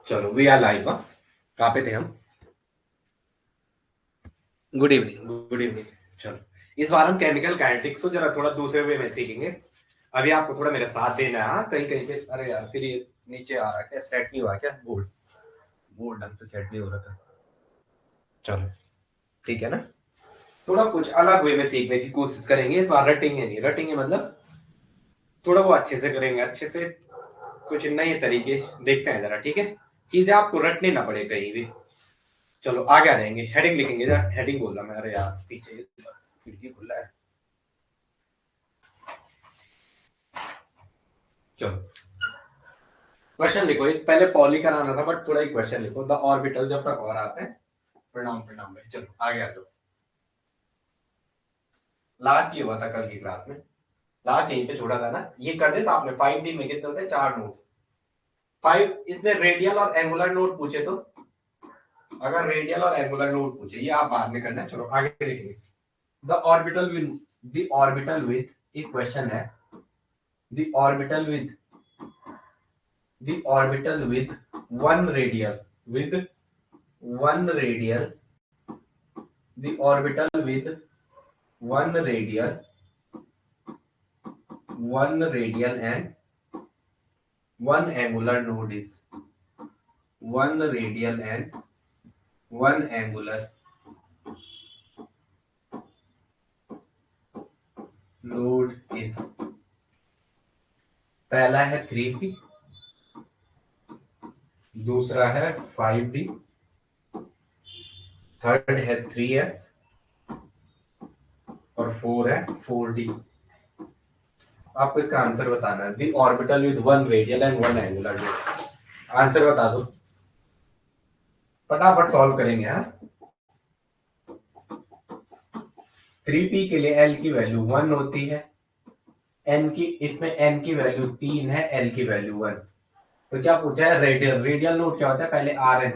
चलो we are live. कहाँ पे थे हम? Good evening, good evening. चलो इस बार हम केमिकल काइनेटिक्स को जरा थोड़ा दूसरे वे में सीखेंगे। अभी आपको थोड़ा मेरा साथ देना है। हाँ, कहीं कहीं पे अरे यार फिर ये नीचे आ रहा है क्या? सेट नहीं हुआ क्या? बोर्ड बोर्ड ढंग से सेट नहीं हो रहा था। चलो ठीक है ना। थोड़ा कुछ अलग वे में सीखने की कोशिश करेंगे इस बार। रटेंगे नहीं, रटेंगे मतलब थोड़ा वो अच्छे से करेंगे, अच्छे से कुछ नए तरीके देखते हैं जरा। ठीक है, चीजें आपको रटनी ना पड़े कहीं भी। चलो आगे आ जाएंगे, हेडिंग लिखेंगे जरा। हेडिंग बोल रहा मैं, अरे यार पीछे खिड़की खुला है। चलो क्वेश्चन लिखो। एक पहले पॉली कराना था बट थोड़ा ही क्वेश्चन लिखो। द ऑर्बिटल जब तक और आते हैं। प्रणाम प्रणाम भाई। चलो आगे आ जाओ। लास्ट ये हुआ था कल की क्लास में। लास्ट यहीं पे छोड़ा था ना। ये कर देता आपने 5D में कितने होते हैं? 4 नोट। 5 इसमें रेडियल और एंगुलर नोट पूछे तो, अगर रेडियल और एंगुलर नोट पूछे ये आप बाद में करना है। चलो आगे देखेंगे। The orbital with the orbital with एक क्वेश्चन है। The orbital with one radial with one radial the orbital with one radial and one angular node is one radial and one angular node is पहला है 3p, दूसरा है 5d, third है 3f और 4 है 4d। आपको इसका आंसर बताना है। दी orbital with one radial and one angular node. Answer बता दो, फटाफट सॉल्व करेंगे। हाँ, 3p के लिए l की वैल्यू 1 होती है। n की इसमें n की वैल्यू 3 है, l की वैल्यू 1। तो क्या पूछा है? रेडियल। रेडियल नोट क्या होता है? पहले rn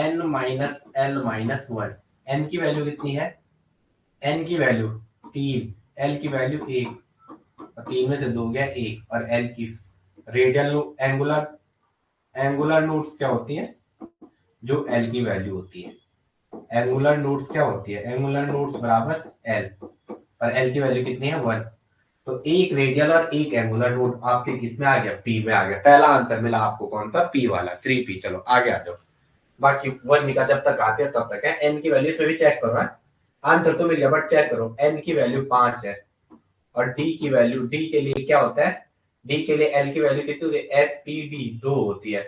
n minus l minus 1। n की वैल्यू कितनी है? n की वैल्यू 3, l की वैल्यू 1। और 3 में से 2 गया 1 और l की रेडियल एंगुलर एंगुलर नोट्स क्या होती है? जो l की वैल्यू होती है। एंगुलर नोट्स क्या होती है? एंगुलर नोट्स बराबर l, और l की वैल्यू कितनी है? 1। तो एक रेडियल और एक एंगुलर नोड आपके किस में आ गया? पी में आ गया। पहला आंसर मिला आपको कौन सा? पी वाला, 3p। चलो आगे आ जाओ। बाकी वन का जब तक आते हैं तब तक है। एन की वैल्यू इसमें भी चेक करो है। आंसर तो मिल गया बट चेक करो। एन की वैल्यू 5 है और डी की वैल्यू, डी के लिए क्या होता है? डी के लिए एल की वैल्यू कितनी होती है? एस पी डी 2 होती है।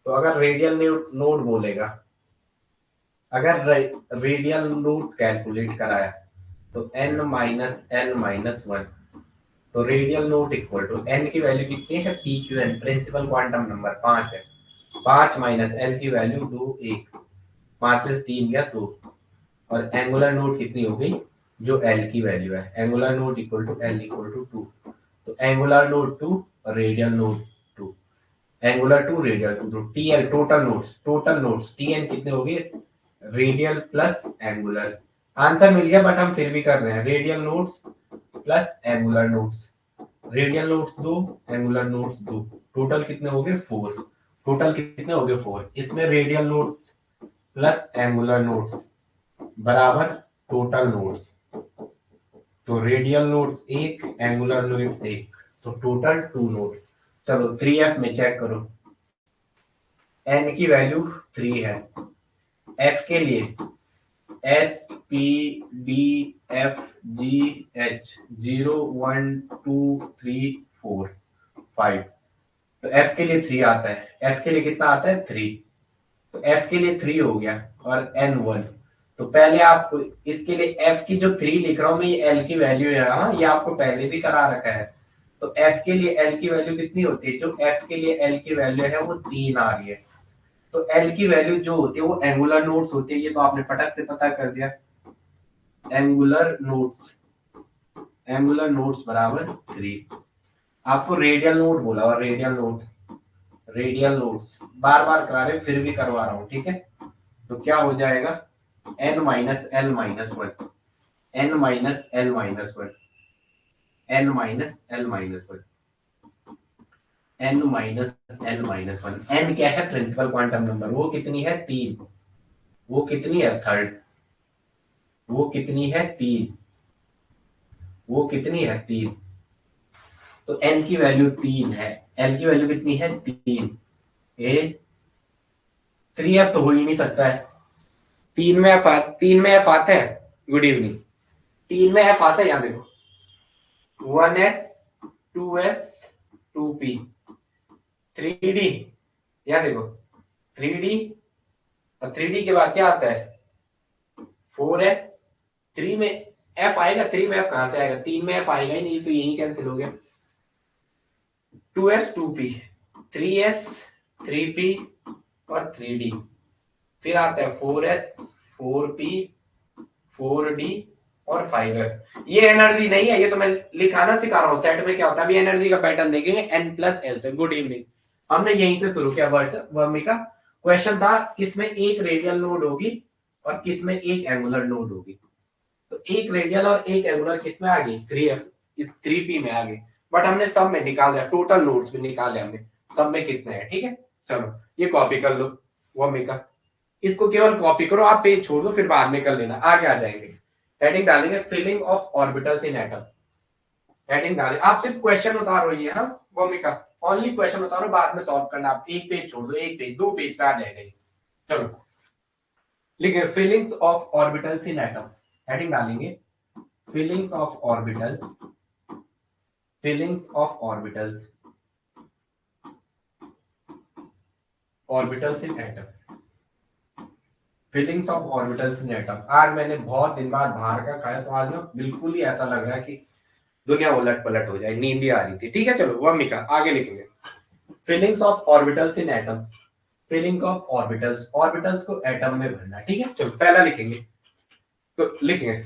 तो अगर रेडियल नोड बोलेगा, अगर रेडियल नोड कैलकुलेट कराया तो एन माइनस एल माइनस 1। तो radial node equal to N की वैल्यू कितनी है? P Q N, principal quantum number 5 है। 5 माइनस एल की वैल्यू 2 1, 5 में से 3 गया 2। और एंगुलर नोट कितनी हो गई? जो एल की वैल्यू है। Angular node equal to L equal to 2। तो एंगुलर नोट 2 और रेडियल नोट 2। Angular 2 radial 2। तो T L total nodes T N कितने हो गए? Radial plus angular. आंसर मिल गया बट हम फिर भी कर रहे हैं। Radial nodes plus angular nodes. Radial nodes 2, angular nodes 2। Total कितने हो गए? 4। टोटल कितने हो गए? 4। इसमें radial nodes plus angular notes बराबर टोटल नोट्स। तो रेडियल नोट्स 1, एंगुलर नोट्स 1, तो टोटल 2 नोट्स। चलो 3f में चेक करो। n की वैल्यू 3 है। f के लिए S P D F G H 0 1 2 3 4 5। तो f के लिए 3 आता है। f के लिए कितना आता है? 3। तो f के लिए 3 हो गया और n 1। तो पहले आपको इसके लिए f की जो 3 लिख रहा हूं मैं, ये l की वैल्यू है। हाँ, ये आपको पहले भी करा रखा है। तो f के लिए l की वैल्यू कितनी होती है? जो f के लिए l की वैल्यू है वो 3 आ रही है। तो l की वैल्यू जो होती है वो एंगुलर नोट्स होती है। ये तो आपने फटक से पता कर दिया। एंगुलर नोट्स बराबर 3। आपको रेडियल नोट बोला और रेडियल नोट्स बार बार करा रहे, फिर भी करवा रहा हूं। ठीक है, तो क्या हो जाएगा? n minus L minus 1, n minus L minus 1, n minus L minus 1। n minus l minus one. n क्या है? Principal quantum number. वो कितनी है? 3। वो कितनी है? थर्ड। वो कितनी है? 3। वो कितनी है? 3। तो n की वैल्यू 3 है। l की वैल्यू कितनी है? 3। ए 3f तो हो ही नहीं सकता है। 3 में f आता है। Good evening. 3 में f आता है, यहां देखो। 1s 2s 2p 3d। यहां देखो 3d। और 3d के बाद क्या आता है? 4s। 3 में f आएगा। 3 में f कहां से आएगा? 3 में f आएगा ही नहीं, तो यही कैंसिल हो गया। 2s 2p 3s 3p और 3d। फिर आता है 4s 4p 4d और 5f। ये एनर्जी नहीं है, ये तो मैं लिखाना सिखा रहा हूँ। सेट में क्या होता है, अभी एनर्जी का पैटर्न देखेंगे n प्लस एल से। Good evening. हमने यहीं से शुरू किया वर्मी का। क्वेश्चन था किसमें एक रेडियल नोड होगी और किसमें एक एंगुलर नोड होगी। तो एक रेडियल और एक एंगुलर किसमें आ गई? 3f इस 3p में आ गई। बट हमने सब में निकाल दिया, टोटल नोड्स में निकाले हमने, सब में कितने हैं। ठीक है, चलो ये कॉपी कर लो वर्मी का। इसको केवल कॉपी करो, आप पेज छोड़ दो, फिर बाद में कर लेना, आगे आ जाएंगे। हेडिंग डालेंगे filling of orbitals in atom. Heading डालें, आप सिर्फ क्वेश्चन उतारो ये। हाँ भूमिका, ओनली क्वेश्चन उतारो, बाद में सॉल्व करना। आप एक पेज छोड़ दो, एक पेज 2 पेज पे आ जाएगा ये। चलो लिखे fillings of orbitals in atom. Heading डालेंगे fillings of orbitals. Fillings of orbitals. Orbitals in atom. Fillings of orbitals in atom. आज मैंने बहुत दिन बाद बाहर का खाया, तो आज ना बिल्कुल ही ऐसा लग रहा है कि दुनिया उलट पलट हो जाए, नींद ही आ रही थी। ठीक है, चलो वर्मिका आगे लिखेंगे। Fillings of orbitals in atom. Filling of orbitals, orbitals को एटम में भरना। ठीक है, चलो पहला लिखेंगे। तो लिखेंगे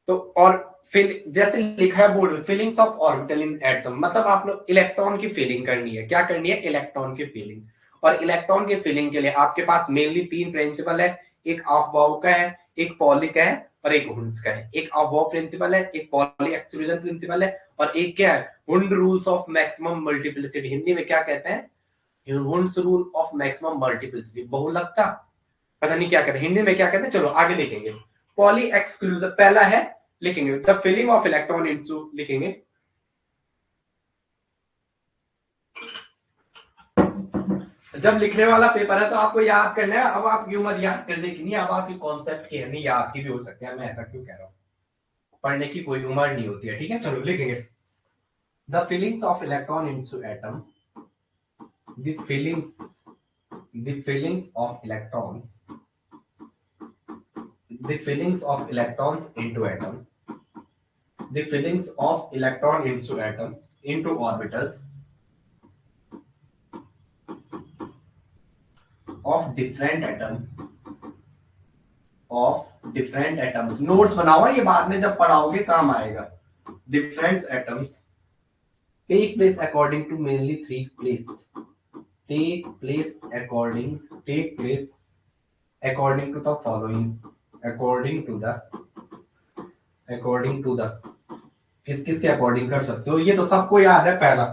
तो, और फिल जैसे लिखा है बोर्ड में, fillings of orbital in atom, मतलब आप लोग इलेक्ट्रॉन की फिलिंग करनी है। क्या करनी है? इलेक्ट्रॉन की फिलिंग। और इलेक्ट्रॉन की फिलिंग के लिए आपके पास मेनली 3 प्रिंसिपल है। एक ऑफ-बाउ का है, एक पॉली का है और एक हुंड्स का है। एक ऑफ-बाउ प्रिंसिपल है, एक पॉली एक्सक्लूजन प्रिंसिपल है और एक क्या है? Hund rules of maximum multiplicity. Hindi में क्या कहते हैं? Hund's rule of maximum multiplicity, बहुलकता। पता नहीं क्या कहते हैं हिंदी में, क्या कहते हैं। चलो आगे लिखेंगे। पॉली एक्सक्लूजन पहला है, लिखेंगे the filling of electron into, लिखेंगे जब लिखने वाला पेपर है तो आपको याद करना है। अब आपकी उम्र याद करने की नहीं, अब आपकी कॉन्सेप्ट की है, नहीं याद की भी हो सकती है। मैं ऐसा क्यों कह रहा हूँ, पढ़ने की कोई उम्र नहीं होती है। ठीक है, चलो लिखेंगे the feelings of electron into atom. The feelings of electrons, the feelings of electrons into atom. The feelings of electron into atom into orbitals of different atom, of different atoms। Notes बनाओ, ये बाद में जब पढ़ाओगे काम आएगा। different atoms take place according to mainly 3 place, take place according to the following, according to the किस किस के अकॉर्डिंग कर सकते हो, ये तो सबको याद है। पहला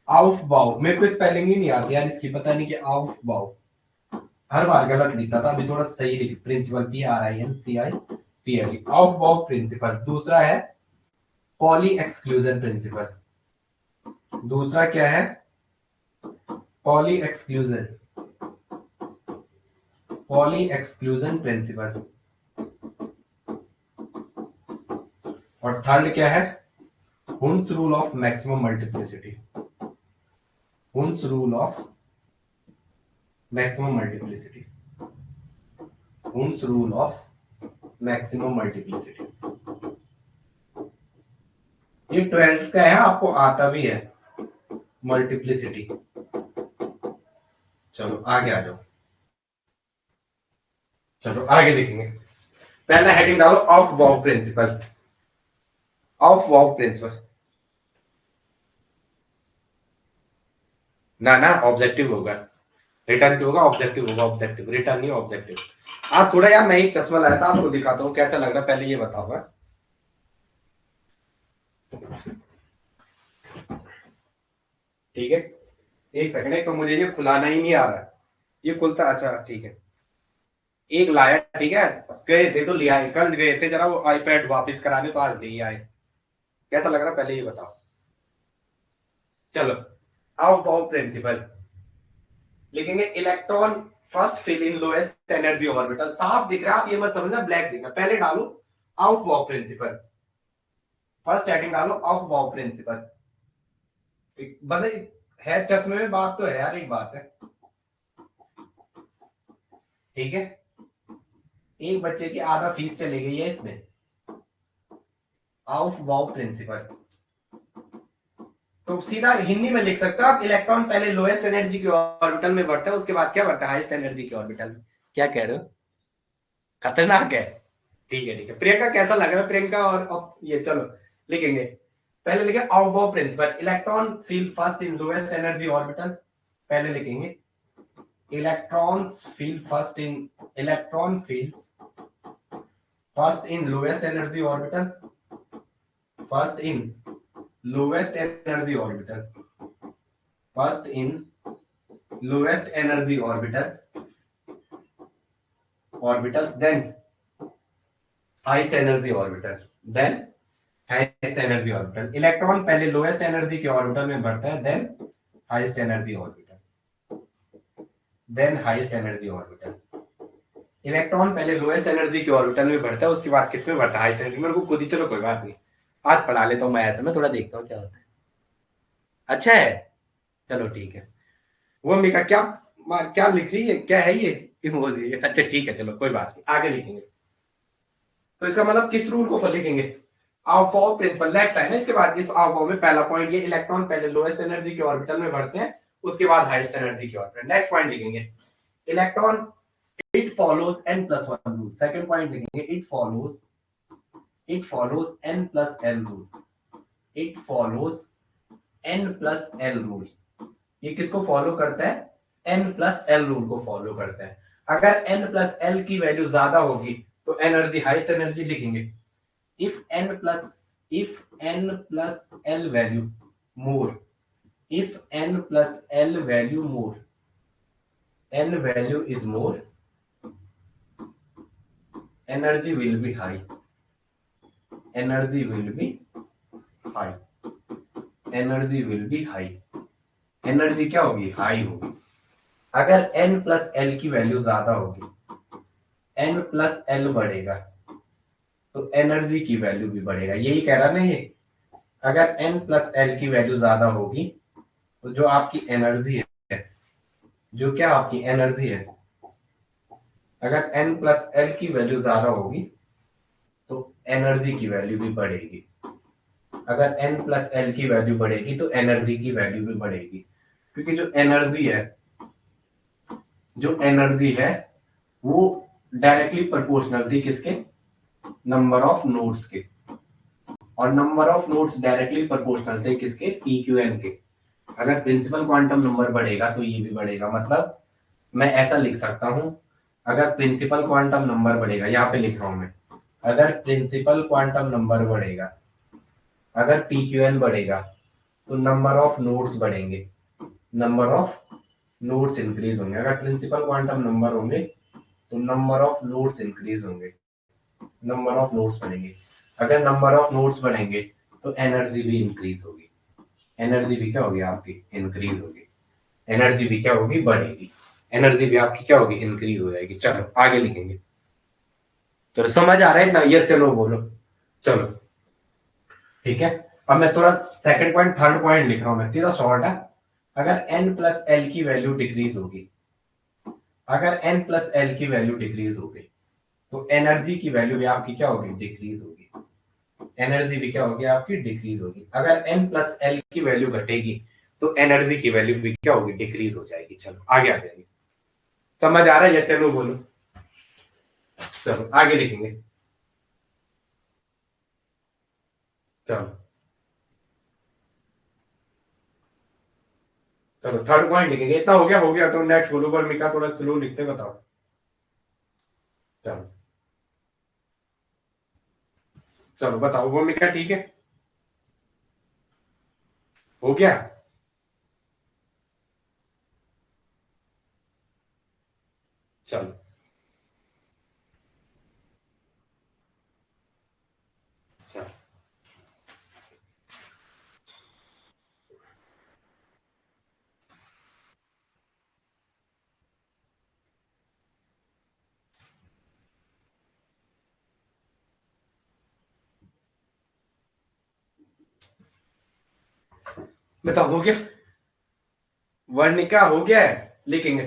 आउफ बाउ, मेरे को स्पेलिंग ही नहीं आती यार इसकी, पता नहीं कि आउफ बाउ हर बार गलत लिखता था, अभी थोड़ा सही लिख। प्रिंसिपल PRINCIPL, ऑफ बाउ प्रिंसिपल। दूसरा है पॉली एक्सक्लूजन प्रिंसिपल। दूसरा क्या है? Poly exclusion principle. और थर्ड क्या है? Hund's rule of maximum multiplicity. Hund's rule of maximum multiplicity. Hund's rule of maximum multiplicity. ये 12th का है, आपको आता भी है मल्टीप्लिसिटी। चलो आगे आ जाओ, चलो आगे देखेंगे। पहला हेडिंग डालो ऑफ बाउ प्रिंसिपल। ऑफ बाउ प्रिंसिपल ना ना, ऑब्जेक्टिव होगा। रिटर्न क्यों होगा? ऑब्जेक्टिव होगा। ऑब्जेक्टिव, रिटर्न नहीं ऑब्जेक्टिव। आज थोड़ा यार, मैं एक चश्मा लाया था, आपको दिखाता हूँ कैसा लग रहा है, पहले ये बताओ। ठीक है, एक सेकंड, एक तो मुझे ये खुलाना ही नहीं आ रहा है, ये खुलता, अच्छा ठीक है। एक लाया, ठीक है, गए थे तो ले आए, कल गए थे जरा वो आईपैड वापस कराने, तो आज ले आए। कैसा लग रहा है पहले ये बताओ। चलो, आउट ऑफ प्रिंसिपल लिखेंगे, electron first fill in lowest energy orbital. साफ दिख रहा है, आप ये मत समझना ब्लैक दिख रहा है, पहले डालो Aufbau principle, first heading डालो आउट ऑफ प्रिंसिपल। बस है, चश्मे में बात तो है यार, एक बात है, ठीक है, एक बच्चे की आधा फीस चली गई है इसमें, आउट ऑफ प्रिंसिपल। तो सीधा हिंदी में लिख सकते हो आप, इलेक्ट्रॉन पहले लोएस्ट एनर्जी के ऑर्बिटल में बढ़ता है, उसके बाद क्या बढ़ता है, हाईएस्ट एनर्जी के ऑर्बिटल में। क्या कह रहे हो, खतरनाक है। ठीक है ठीक है, प्रियंका कैसा लग रहा है, प्रियंका और ये चलो लिखेंगे, पहले लिखे Aufbau principle, electron fill first in lowest energy orbital. पहले लिखेंगे electrons fill first in, electron fills first in lowest energy orbital, first in lowest energy orbital, first in lowest energy orbital, orbital, then highest energy orbital, then highest energy orbital. Electron पहले lowest energy के orbital में बढ़ता है, then highest energy orbital, then highest energy orbital. Electron पहले lowest energy के orbital में बढ़ता है, उसके बाद किस में बढ़ता है, हाईएस्ट एनर्जी। मेरे को खुद ही, चलो कोई बात नहीं, आज पढ़ा लेता हूँ मैं, ऐसे में थोड़ा देखता हूँ क्या होता है। अच्छा है, चलो ठीक है। वो अम्बिका क्या क्या लिख रही है, क्या है ये इमोजी, अच्छा ठीक है, चलो कोई बात नहीं, आगे लिखेंगे। तो इसका मतलब किस रूल को लिखेंगे, आउटफॉल प्रिंसिपल। नेक्स्ट है ना, इसके बाद इस आउटफॉल में पहला पॉइंट, ये इलेक्ट्रॉन पहले लोएस्ट एनर्जी के ऑर्बिटल में बढ़ते हैं, उसके बाद हाईएस्ट एनर्जी के ऑर्बिटल। नेक्स्ट पॉइंट लिखेंगे, electron it follows n plus one rule. Second point लिखेंगे, it follows n plus l rule, it follows n plus l rule. ये किसको फॉलो करता है, एन प्लस एल रूल को follow करता है। अगर एन प्लस एल की वैल्यू ज्यादा होगी तो एनर्जी, हाईएस्ट एनर्जी लिखेंगे, if n plus l value more, if n plus l value more, n value is more, energy will be high, energy will be high, energy will be high, energy क्या होगी, high होगी। अगर n plus l की value ज्यादा होगी, n plus l बढ़ेगा तो energy की वैल्यू भी बढ़ेगा, यही कह रहा ना ये। अगर n प्लस l की वैल्यू ज्यादा होगी तो जो आपकी एनर्जी है, जो क्या आपकी एनर्जी है, अगर n प्लस एल की वैल्यू ज्यादा होगी तो एनर्जी की वैल्यू भी बढ़ेगी। अगर n प्लस एल की वैल्यू बढ़ेगी तो एनर्जी की वैल्यू भी बढ़ेगी, क्योंकि जो एनर्जी है वो डायरेक्टली प्रोपोर्शनल थी किसके, नंबर ऑफ नोड्स के, और number of nodes directly proportional थे किसके, पी क्यू एन के। अगर प्रिंसिपल क्वांटम नंबर बढ़ेगा तो ये भी बढ़ेगा, मतलब मैं ऐसा लिख सकता हूं, अगर प्रिंसिपल क्वांटम नंबर बढ़ेगा, यहाँ पे लिख रहा हूं मैं, अगर प्रिंसिपल क्वांटम नंबर बढ़ेगा, अगर पी क्यू एन बढ़ेगा तो नंबर ऑफ नोड्स बढ़ेंगे, नंबर ऑफ नोड्स इंक्रीज होंगे। अगर प्रिंसिपल क्वांटम नंबर होंगे तो नंबर ऑफ नोड्स इंक्रीज होंगे, नंबर ऑफ नोड्स बढ़ेंगे। अगर नंबर ऑफ नोड्स बढ़ेंगे तो एनर्जी भी इंक्रीज होगी, एनर्जी भी क्या होगी आपकी, इंक्रीज होगी, एनर्जी भी क्या होगी, बढ़ेगी, एनर्जी भी आपकी क्या होगी, इंक्रीज हो जाएगी। चलो आगे लिखेंगे, चलो समझ आ रहा है ना, यस या नो बोलो। चलो ठीक है, अब मैं थोड़ा सेकंड पॉइंट थर्ड पॉइंट लिख रहा हूं, मैं सीधा शॉर्ट है। अगर n प्लस एल की वैल्यू डिक्रीज होगी, अगर n प्लस एल की वैल्यू डिक्रीज होगी तो एनर्जी की वैल्यू भी आपकी क्या होगी, डिक्रीज होगी, एनर्जी भी क्या होगी आपकी, डिक्रीज होगी। अगर n प्लस एल की वैल्यू घटेगी तो एनर्जी की वैल्यू भी क्या होगी, डिक्रीज हो जाएगी। चलो आगे आ जाएंगे, समझ आ रहा है, जैसे नो बोलो। चलो आगे लिखेंगे, चलो चलो थर्ड पॉइंट लिखेंगे, इतना हो गया तो नेक्स्ट बोलो, पर मिका थोड़ा स्लो लिखते बताओ। चलो चलो बताओ वो मिका, ठीक है, हो गया। चलो चलो बताओ, हो गया? वर्णिका हो गया है, लिखेंगे।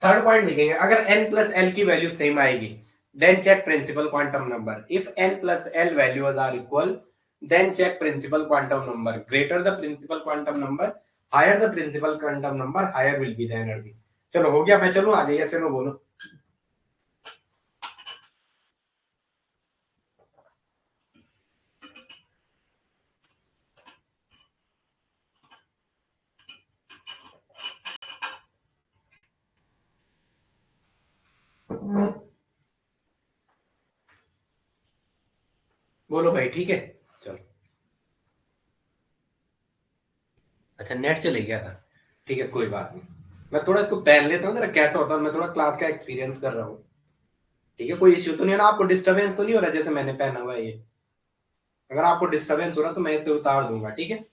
थर्ड पॉइंट लिखेंगे, अगर n प्लस एल की वैल्यू सेम आएगी then check principal quantum number. If n plus L values are equal then check principal quantum number. Greater the principal quantum number, higher the principal quantum number, higher will be the energy. चलो हो गया, मैं चलूं आगे, yes no बोलो। बोलो भाई, ठीक है। चलो, अच्छा नेट चले गया था, ठीक है कोई बात नहीं। मैं थोड़ा इसको पहन लेता हूँ जरा, कैसा होता है, मैं थोड़ा क्लास का एक्सपीरियंस कर रहा हूँ। ठीक है, कोई इश्यू तो नहीं है ना? आपको डिस्टरबेंस तो नहीं हो रहा जैसे मैंने पहना हुआ है ये? अगर आपको डिस्टरबेंस हो रहा तो मैं इसे उतार दूंगा, ठीक है?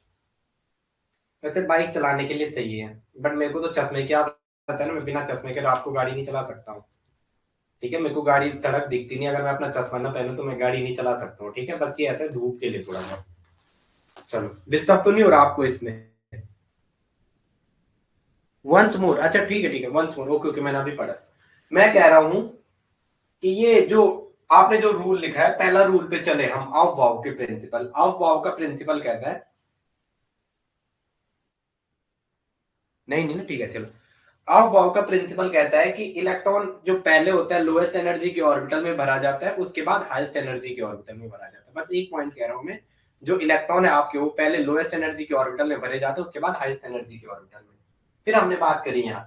वैसे बाइक चलाने के लिए सही है, बट मेरे को तो चश्मे की आदत है ना, मैं बिना चश्मे के रात को गाड़ी नहीं चला सकता हूँ। ठीक है, मेरे को गाड़ी सड़क दिखती नहीं, अगर मैं अपना चश्मा ना पहनूं तो मैं गाड़ी नहीं चला सकता हूँ। ठीक है, बस ये ऐसे धूप के लिए थोड़ा बहुत। चलो, डिस्टर्ब तो नहीं हो रहा आपको इसमें? वंस मोर, अच्छा ठीक है वंस मोर, ओके ओके, मैंने अभी पढ़ा। मैं कह रहा हूं कि ये जो आपने जो रूल लिखा है, पहला रूल पे चले हम, ऑफ वाव के प्रिंसिपल। ऑफ वाव का प्रिंसिपल कहता है, नहीं नहीं ना, ठीक है चलो। ऑफ वाव का प्रिंसिपल कहता है कि इलेक्ट्रॉन जो पहले होता है लोएस्ट एनर्जी के ऑर्बिटल में भरा जाता है, उसके बाद हाईएस्ट एनर्जी के ऑर्बिटल में भरा जाता है। बस एक पॉइंट कह रहा हूं मैं, जो इलेक्ट्रॉन है आपके, वो पहले लोएस्ट एनर्जी के ऑर्बिटल में भरे जाते हैं, उसके बाद हाईएस्ट एनर्जी के ऑर्बिटल में। फिर हमने बात करी यहाँ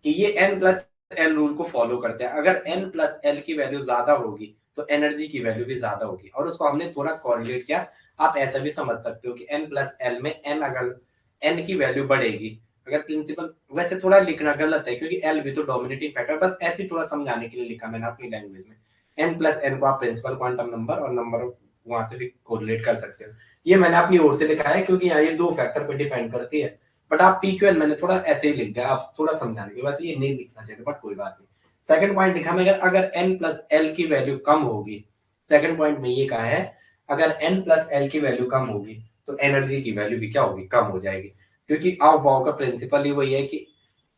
कि ये एन प्लस एल रूल को फॉलो करते हैं। अगर एन प्लस एल की वैल्यू ज्यादा होगी तो एनर्जी की वैल्यू भी ज्यादा होगी, और उसको हमने थोड़ा कॉरिलेट किया। आप ऐसा भी समझ सकते हो कि एन प्लस एल में एन, अगर एन की वैल्यू बढ़ेगी, अगर प्रिंसिपल, वैसे थोड़ा लिखना गलत है क्योंकि एल भी तो डोमिनेटिंग फैक्टर, बस ऐसे थोड़ा समझाने के लिए लिखा मैंने अपनी लैंग्वेज में। एन प्लस एन को आप प्रिंसिपल क्वांटम नंबर और नंबर वहां से भी कोरिलेट कर सकते हो। ये मैंने अपनी ओर से लिखा है क्योंकि यहाँ ये दो फैक्टर पे डिपेंड करती है। बट आप पी क्यू एन मैंने थोड़ा ऐसे ही लिख दिया, आप थोड़ा समझाने के, बस ये नहीं लिखना चाहिए, बट कोई बात नहीं। सेकंड पॉइंट लिखा मैंने, अगर एन प्लस एल की वैल्यू कम होगी, सेकंड पॉइंट में ये कहा है, अगर एन प्लस एल की वैल्यू कम होगी तो एनर्जी की वैल्यू भी क्या होगी, कम हो जाएगी। क्योंकि ऑफ बॉव का प्रिंसिपल ही वही है कि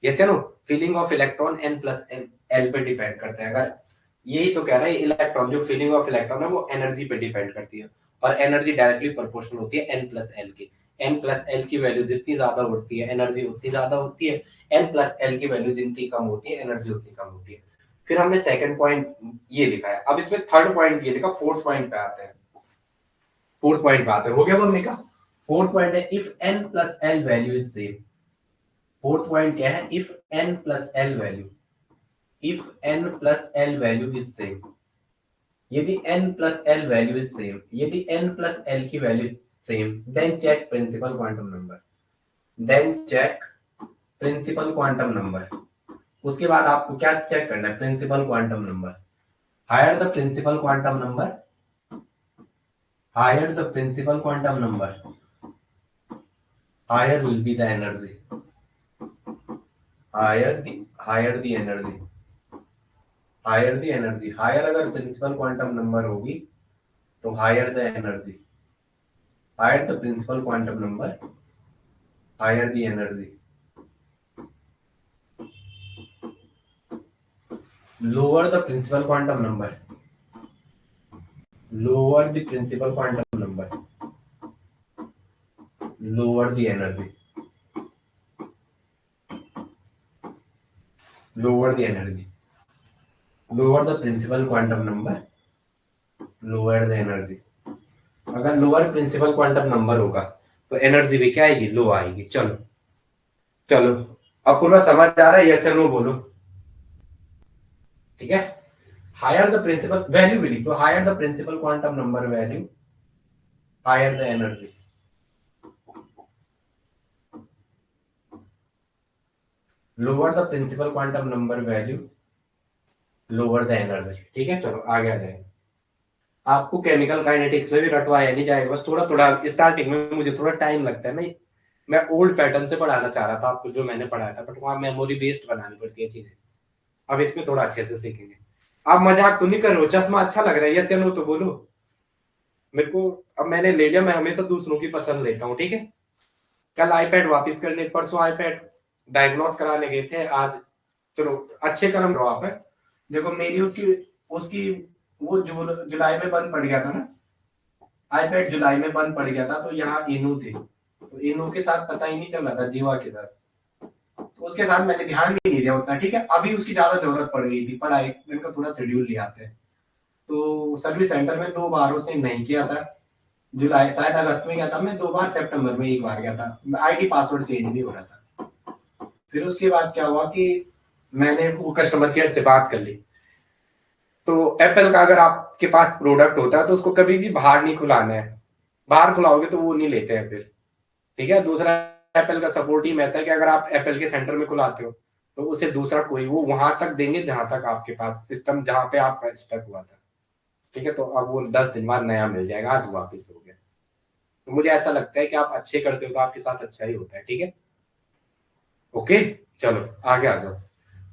जैसे no, filling of electron N plus L पे डिपेंड करता है। अगर यही तो कह रहा है, इलेक्ट्रॉन जो फीलिंग ऑफ इलेक्ट्रॉन है वो एनर्जी पे डिपेंड करती है, और एनर्जी डायरेक्टली प्रोपोर्शनल होती है एन प्लस एल की। एन प्लस एल की वैल्यू जितनी ज्यादा होती है एनर्जी उतनी ज्यादा होती है, एन प्लस एल की वैल्यू जितनी कम होती है एनर्जी उतनी कम होती है। फिर हमने सेकंड पॉइंट ये लिखा है, अब इसमें थर्ड पॉइंट ये लिखा, फोर्थ पॉइंट पे आते हैं। फोर्थ पॉइंट पे आते हैं, हो गया मम्मी का? फोर्थ पॉइंट है, if N plus L value is same. Fourth point क्या है? If N plus L value, if N plus L value is same, यदि n plus L value is same, यदि n प्लस एल की value same, then check principal quantum number, then check principal quantum number. उसके बाद आपको क्या check करना है? Principal quantum number. Higher the principal quantum number, higher the principal quantum number, higher will be the energy, higher the energy, higher the energy. Higher अगर principal quantum number होगी तो higher the energy, higher the principal quantum number, higher the energy. Lower the principal quantum number, lower the principal quantum number, lower the energy, lower the energy, lower the principal quantum number, lower the energy। अगर lower principal quantum number होगा तो energy भी क्या आएगी? लो आएगी। चलो चलो, अब पूरा समझ आ रहा है? यस नो बोलो, ठीक है। हायर द प्रिंसिपल वैल्यू भी लिख दो, higher the principal quantum number value, higher the energy. Lower the principal quantum number value, lower the energy. ठीक है, चलो आगे आ जाएंगे। आपको केमिकल काइनेटिक्स में भी रटवाया नहीं जाएगा, बस थोड़ा थोड़ा स्टार्टिंग में मुझे थोड़ा टाइम लगता है। मैं ओल्ड पैटर्न से पढ़ाना चाह रहा था आपको जो मैंने पढ़ाया था, बट वहां मेमोरी बेस्ड बनानी पड़ती है चीजें। अब इसमें थोड़ा अच्छे से सीखेंगे। आप मजाक तो नहीं कर रहे हो? चश्मा अच्छा लग रहा है, यस या नो तो बोलो मेरे को। अब मैंने ले लिया, मैं हमेशा दूसरों की पसंद लेता हूँ, ठीक है। कल आईपैड वापस करने, परसों आईपैड डायग्नोस कराने गए थे, आज चलो अच्छे कर्म करो आप है। देखो मेरी उसकी उसकी वो जुलाई में बंद पड़ गया था ना, आईपैड जुलाई में बंद पड़ गया था, तो यहाँ इनू थे, तो इनू के साथ पता ही नहीं चल रहा था, जीवा के साथ, तो उसके साथ मैंने ध्यान भी नहीं दिया उतना, ठीक है। अभी उसकी ज्यादा जरूरत पड़ गई थी, पढ़ाई इनका थोड़ा शेड्यूल ले आते हैं, तो सर्विस सेंटर में 2 बार उसने नहीं किया था। जुलाई शायद अगस्त में गया था मैं 2 बार, सितंबर में 1 बार गया था, आईडी पासवर्ड चेंज नहीं हो रहा था। फिर उसके बाद क्या हुआ कि मैंने वो कस्टमर केयर से बात कर ली। तो एप्पल का अगर आपके पास प्रोडक्ट होता है तो उसको कभी भी बाहर नहीं खुलाना है, बाहर खुलाओगे तो वो नहीं लेते हैं फिर। ठीक है, दूसरा एप्पल का सपोर्ट टीम ऐसा है कि अगर आप एप्पल के सेंटर में खुलाते हो तो उसे दूसरा कोई वो वहां तक देंगे जहां तक आपके पास सिस्टम जहां पे आपका स्टक हुआ था। ठीक है, तो अब वो 10 दिन बाद नया मिल जाएगा, आज वापिस हो गया। तो मुझे ऐसा लगता है कि आप अच्छे करते हो तो आपके साथ अच्छा ही होता है, ठीक है। ओके, चलो आगे आ जाओ।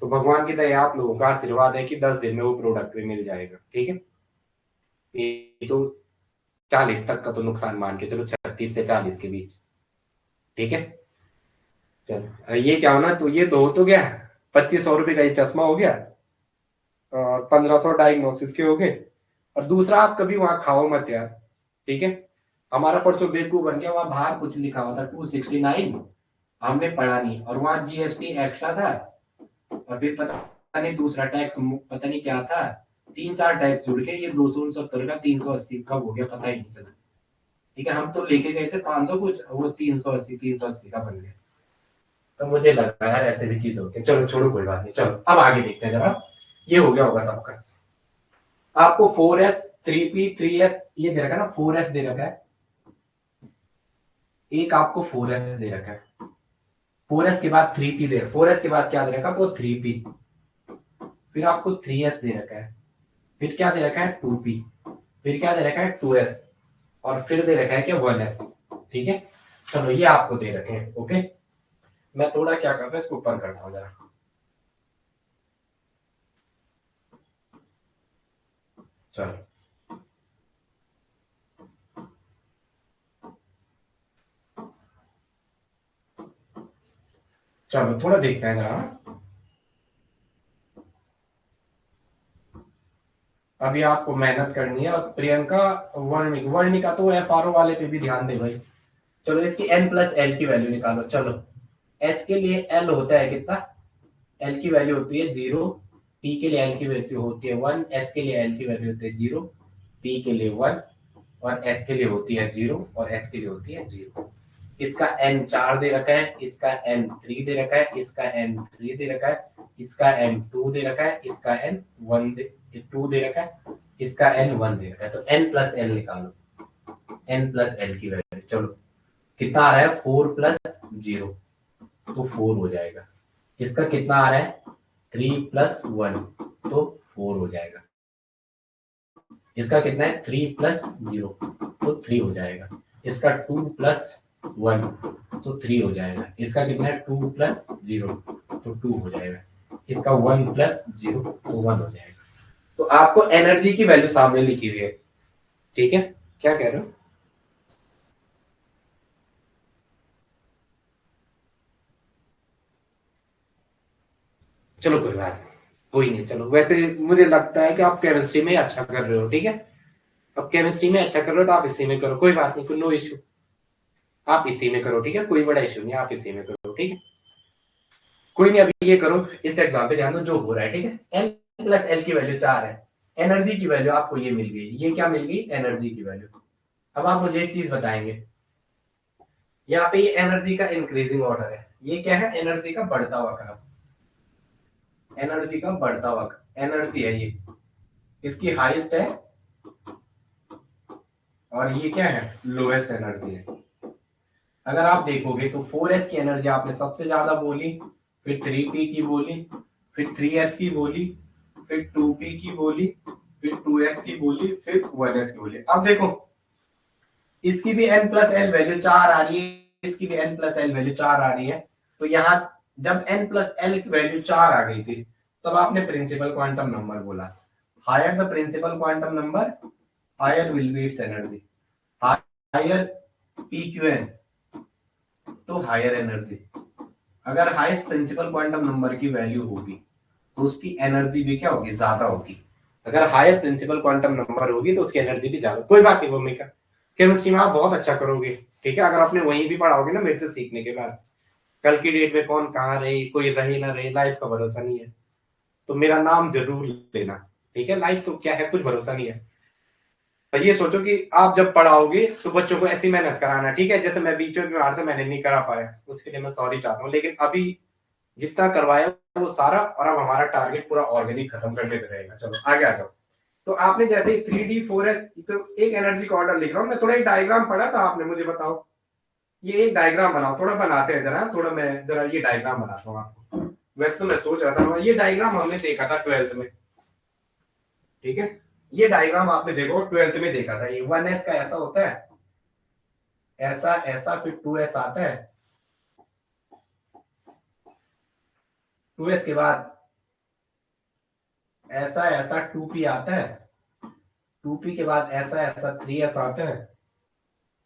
तो भगवान की दया आप लोगों का आशीर्वाद है कि 10 दिन में वो प्रोडक्ट भी मिल जाएगा, ठीक है। ये तो 40 तक का तो नुकसान मान के चलो, 36 से 40 के बीच, ठीक है। चलो ये क्या होना, तो ये तो हो तो गया, 2500 रुपये का ये चश्मा हो गया, और 1500 डायग्नोसिस के हो गए। और दूसरा, आप कभी वहां खाओ मत यार, ठीक है। हमारा परसों बेवकूफ बन गया, वहां बाहर कुछ लिखा हुआ था 269, हमने पढ़ा नहीं, और वहां जीएसटी एक्स्ट्रा था, और फिर पता नहीं दूसरा टैक्स पता नहीं क्या था, 3-4 टैक्स जुड़ के ये 269 का 380 कब हो गया पता ही नहीं चला। ठीक है, हम तो लेके गए थे 500 कुछ, वो 380 का बन गया। तो मुझे लगा यार ऐसे भी चीज होती है, चलो छोड़ो कोई बात नहीं, चलो अब आगे देखते हैं जरा। ये हो गया होगा सबका। आपको 4S 3P 3S ये दे रखा है ना, 4S दे रखा है, एक आपको 4S दे रखा है, 4S के बाद 3P दे, 4S के बाद क्या दे रखा है, वो 3P, फिर आपको 3S दे रखा है, फिर क्या दे रखा है 2P, फिर क्या दे रखा है 2S, और फिर दे रखा है कि 1S। ठीक है, चलो ये आपको दे रखे हैं, ओके। मैं थोड़ा क्या करता हूँ, इसको ऊपर करता हूँ जरा, चलो चलो थोड़ा देखते हैं जरा। अभी आपको मेहनत करनी है, और प्रियंका वर्णिका तो FRO वाले पे भी ध्यान दे भाई। चलो इसकी n+l की वैल्यू निकालो, चलो s के लिए l होता है कितना, l की वैल्यू होती है 0, p के लिए l की वैल्यू होती है 1, s के लिए l की वैल्यू होती है 0, p के लिए 1, और s के लिए होती है 0, और s के लिए होती है 0। इसका n 4 दे रखा है, इसका n 3 दे रखा है, इसका n 3 दे रखा है, इसका n 2 दे रखा है, इसका n 1 2 दे रखा है, इसका n 1 दे रखा है। तो n+l निकालो, n+l की वैल्यू चलो कितना आ रहा है, 4+0, तो 4 हो जाएगा। इसका कितना आ रहा है, 3+1, तो 4 हो जाएगा। इसका कितना है, 3+0, तो 3 हो जाएगा। इसका 2+1, तो 3 हो जाएगा। इसका कितना है, 2+0, तो 2 हो जाएगा। इसका 1+0, तो 1 हो जाएगा। तो आपको एनर्जी की वैल्यू सामने लिखी हुई है, ठीक है। क्या कह रहे हो? चलो कोई बात नहीं, कोई नहीं, चलो वैसे मुझे लगता है कि आप केमिस्ट्री में अच्छा कर रहे हो, ठीक है। अब केमिस्ट्री में अच्छा कर रहे हो तो आप इसी में करो, कोई बात नहीं, कोई नो इश्यू। आप इसी में करो, ठीक है, कोई बड़ा इश्यू नहीं, आप इसी में करो, ठीक है। कोई नहीं, अभी ये करो, इस एग्जाम पे ध्यान दो जो हो रहा है, ठीक है। n+l की वैल्यू 4 है, एनर्जी की वैल्यू आपको ये मिल गई, ये क्या मिल गई, एनर्जी की वैल्यू। अब आप मुझे एक चीज बताएंगे, यहाँ पे ये एनर्जी का इंक्रीजिंग ऑर्डर है, ये क्या है, एनर्जी का बढ़ता हुआ क्रम, एनर्जी का बढ़ता हुआ एनर्जी है ये, इसकी हाईएस्ट है, और ये क्या है, लोएस्ट एनर्जी है। अगर आप देखोगे तो 4S की एनर्जी आपने सबसे ज्यादा बोली, फिर 3P की बोली, फिर 3S की बोली, फिर 2p की बोली, फिर 2s की बोली, फिर 1s की बोली। अब देखो इसकी भी n प्लस एल वैल्यू 4 आ रही है, इसकी भी n प्लस एल वैल्यू 4 आ रही है। तो यहाँ जब n प्लस एल की वैल्यू 4 आ गई थी तब आपने प्रिंसिपल क्वांटम नंबर बोला। Higher the principal quantum number higher will be its energy. Higher P Q N तो हायर एनर्जी। अगर हाईएस्ट प्रिंसिपल क्वांटम नंबर की वैल्यू होगी तो उसकी एनर्जी भी क्या होगी, ज्यादा होगी। अगर हायर प्रिंसिपल क्वांटम नंबर होगी तो उसकी एनर्जी भी ज्यादा। कोई बात नहीं भूमिका, केमिस्ट्री में आप बहुत अच्छा करोगे, ठीक है। अगर आपने वहीं भी पढ़ाओगे ना मेरे से सीखने के बाद, कल की डेट में कौन कहाँ रहे, कोई रहे ना रहे, लाइफ का भरोसा नहीं है। तो मेरा नाम जरूर लेना, ठीक है। लाइफ तो क्या है, कुछ भरोसा नहीं है। तो ये सोचो कि आप जब पढ़ाओगे तो बच्चों को ऐसी मेहनत कराना, ठीक है। जैसे मैं बीच में बीमार था, मैंने नहीं करा पाया, उसके लिए मैं सॉरी चाहता हूँ। लेकिन अभी जितना करवाया वो सारा, और अब हमारा टारगेट पूरा ऑर्गेनिक खत्म करने पे रहेगा। चलो आगे आ जाओ। तो आपने जैसे 3D 4S, तो एक एनर्जी का ऑर्डर लिख रहा हूँ मैं। थोड़ा एक डायग्राम पढ़ा था आपने, मुझे बताओ। ये एक डायग्राम बनाओ, थोड़ा बनाते हैं जरा, थोड़ा मैं जरा ये डायग्राम बनाता हूँ आपको। वैसे तो मैं सोच रहा था, ये डायग्राम हमने देखा था 12th में, ठीक है। ये डायग्राम आपने देखो 12th में देखा था। ये 1s का ऐसा होता है, ऐसा ऐसा, फिर 2s आता है, 2s के बाद ऐसा ऐसा, 2p आता है, 2p के बाद ऐसा ऐसा, 3s आता है,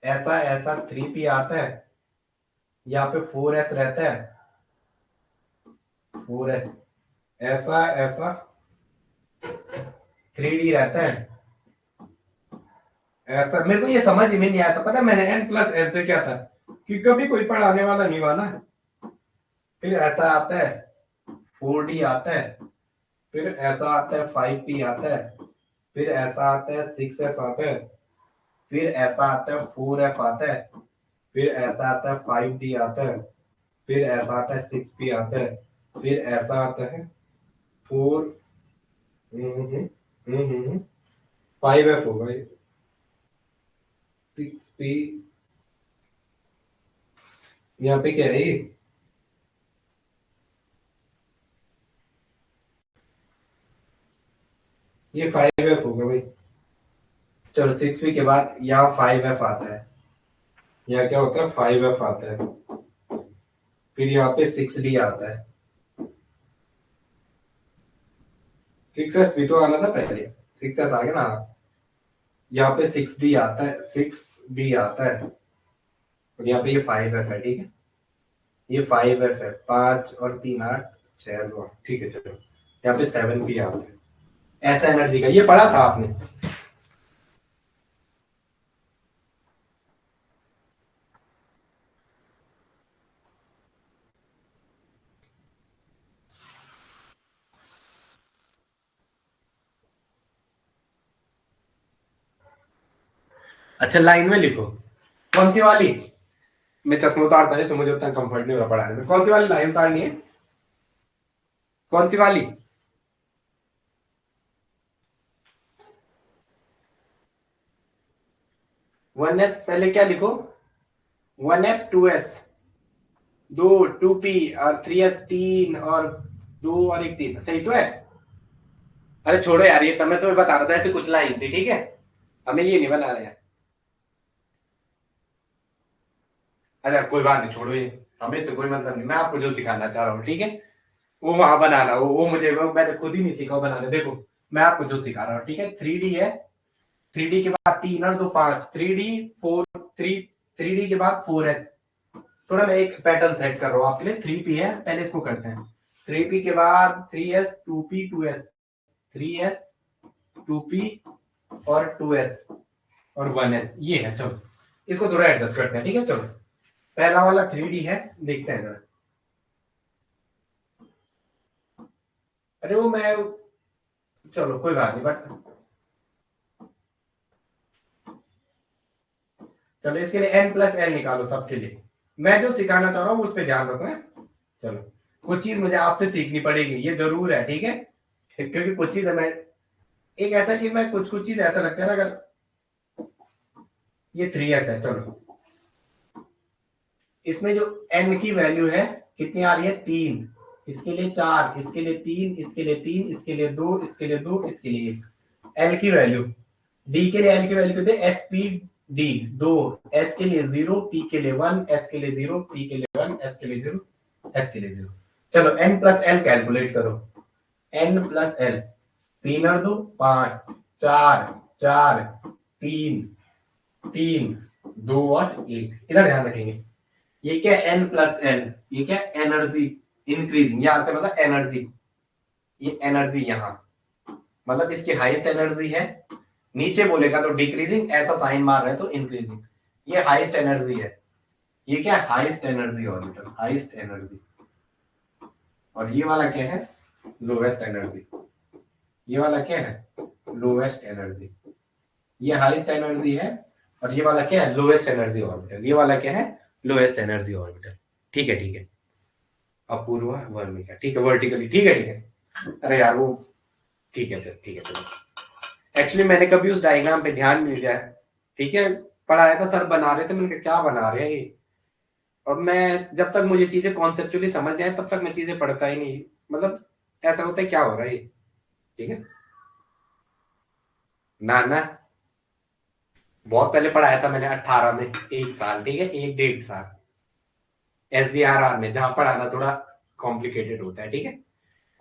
ऐसा ऐसा, 3p आता है, यहाँ पे 4s रहता है, 4s ऐसा ऐसा, 3d रहता है ऐसा। मेरे को ये समझ में नहीं आया था, पता है मैंने n प्लस एल से क्या था कि कभी कोई पढ़ाने वाला नहीं वाला। फिर ऐसा आता है, 4d आता है, फिर ऐसा आता है, 5p आता है, फिर ऐसा आता है, 6s आता है, फिर ऐसा आता है, 4f आता है, फिर ऐसा आता है, 5d आता है, फिर ऐसा आता है, 6p आता है, फिर ऐसा आता है, 4 फाइव एफ होगा ये, 6p। यहाँ पे क्या है ये 5f होगा भाई। चलो 6p के बाद यहाँ 5f आता है, यहाँ क्या होता है, 5f आता है, फिर यहाँ पे 6d आता है। 6s भी तो आना था पहले, 6s आ गया ना। यहाँ पे 6d आता है, 6b आता है, और यहाँ पे ये 5f है, ठीक है। ये 5f है, 5 और 3 8, 6 ठीक है। चलो यहाँ पे 7p आता है। ऐसा एनर्जी का ये पढ़ा था आपने। अच्छा लाइन में लिखो, कौन सी वाली। मैं चश्मा उतारता नहीं, सो मुझे उतना कंफर्ट नहीं हो रहा पढ़ाने में। कौन सी वाली लाइन उतारनी है, कौन सी वाली। 1s पहले क्या लिखो, 1s 2s, दो 2p, और 3s 3, और 2 और 1 3, सही तो है। अरे छोड़ो यार, ये तब मैं तुम्हें बता रहा था, ऐसे कुछ लाइन थी, ठीक है। हमें ये नहीं बना रहे हैं। अच्छा कोई बात नहीं, छोड़ो ये, हमें से कोई मतलब नहीं। मैं आपको जो सिखाना चाह रहा हूँ, ठीक है, वो वहां बनाना, वो मुझे, वो मैंने खुद ही नहीं सीखा बनाने। देखो मैं आपको जो सिखा रहा हूँ, ठीक है। 3D है, 3D के बाद 3 और 2 5, 3D 4, 3D के बाद 4s। थोड़ा मैं एक पैटर्न सेट कर रहा हूँ आपके लिए। 3p है, पहले इसको करते हैं। 3p के बाद 3s, 2p, 2s, 3s, 2p और 2s और 1s, ये है। चलो इसको थोड़ा एडजस्ट करते हैं, ठीक है। चलो पहला वाला 3D है, देखते हैं जरा। अरे वो मैं, चलो कोई बात नहीं, बट चलो इसके लिए n प्लस एल निकालो सबके लिए। मैं जो सिखाना चाह रहा हूँ उस पर ध्यान रखो है। चलो कुछ चीज मुझे आपसे सीखनी पड़ेगी, ये जरूर है, ठीक है। क्योंकि कुछ चीज मैं, एक ऐसा कि मैं कुछ कुछ चीज ऐसा लगता है ना, अगर ये 3s है, चलो इसमें जो n की वैल्यू है कितनी आ रही है, 3। इसके लिए 4, इसके लिए 3, इसके लिए 3, इसके लिए 2, इसके लिए 2, इसके लिए 1। एल की वैल्यू, डी के लिए एल की वैल्यू दे एस पी डी 2, एस के लिए 0, पी के लिए 1, एस के लिए 0, पी के लिए 1, एस के लिए 0, एस के लिए 0। चलो एन प्लस एल कैलकुलेट करो। एन प्लस एल, 3 और 2 5, 4 4, 3 3, 2 और 1। इधर ध्यान रखेंगे, ये क्या एन प्लस एल, ये क्या एनर्जी इंक्रीजिंग, यहां से मतलब एनर्जी, ये एनर्जी यहां मतलब इसकी हाईएस्ट एनर्जी है। नीचे बोलेगा तो डिक्रीजिंग, ऐसा साइन मार रहे हैं तो इंक्रीजिंग। ये हाईएस्ट एनर्जी है, ये क्या highest energy orbital, highest energy. और ये वाला क्या है, लोवेस्ट एनर्जी। ये वाला क्या है, लोवेस्ट एनर्जी। ये हाईएस्ट एनर्जी है और ये वाला क्या है, लोवेस्ट एनर्जी ऑर्बिटल। ये वाला क्या है, लोवेस्ट एनर्जी ऑर्बिटल। ठीक है, ठीक है। अपूर्वा वर्णिका, ठीक है, वर्टिकली, ठीक है, ठीक है। अरे यार वो, ठीक है, चल ठीक है, चलो। एक्चुअली मैंने कभी उस डायग्राम पे ध्यान नहीं दिया, ठीक है। पढ़ाया था, सर बना रहे थे, मैंने कहा क्या बना रहे हैं ये। और मैं जब तक मुझे चीजें कॉन्सेप्चुअली समझ नहीं आए तब तक मैं चीजें पढ़ता ही नहीं, मतलब ऐसा होता है क्या हो रहा है ये। ठीक है ना ना, बहुत पहले पढ़ाया था मैंने, 18 में, 1 साल, ठीक है, 1 1.5 साल SGRR में, जहां पढ़ाना थोड़ा कॉम्प्लिकेटेड होता है। ठीक है,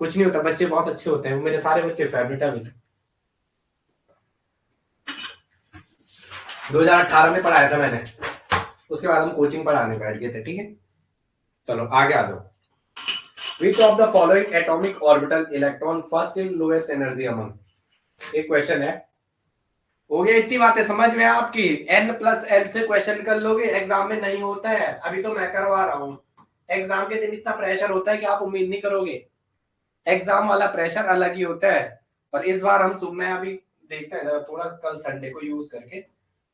कुछ नहीं होता, बच्चे बहुत अच्छे होते हैं, मेरे सारे बच्चे फेवरेट है। 2018 में पढ़ाया था मैंने, उसके बाद हम कोचिंग पढ़ाने बैठ गए थे। ठीक है, चलो आगे आ जाओ। Which of the following atomic orbital electron first in lowest energy among. एक क्वेश्चन है, हो गया, इतनी बातें समझ में आपकी। एन प्लस एल से क्वेश्चन कर लोगे, एग्जाम में नहीं होता है, अभी तो मैं करवा रहा हूं। एग्जाम के दिन इतना प्रेशर होता है कि आप उम्मीद नहीं करोगे। एग्जाम वाला प्रेशर अलग ही होता है। और इस बार हम, मैं अभी देखते हैं थोड़ा, कल संडे को यूज करके,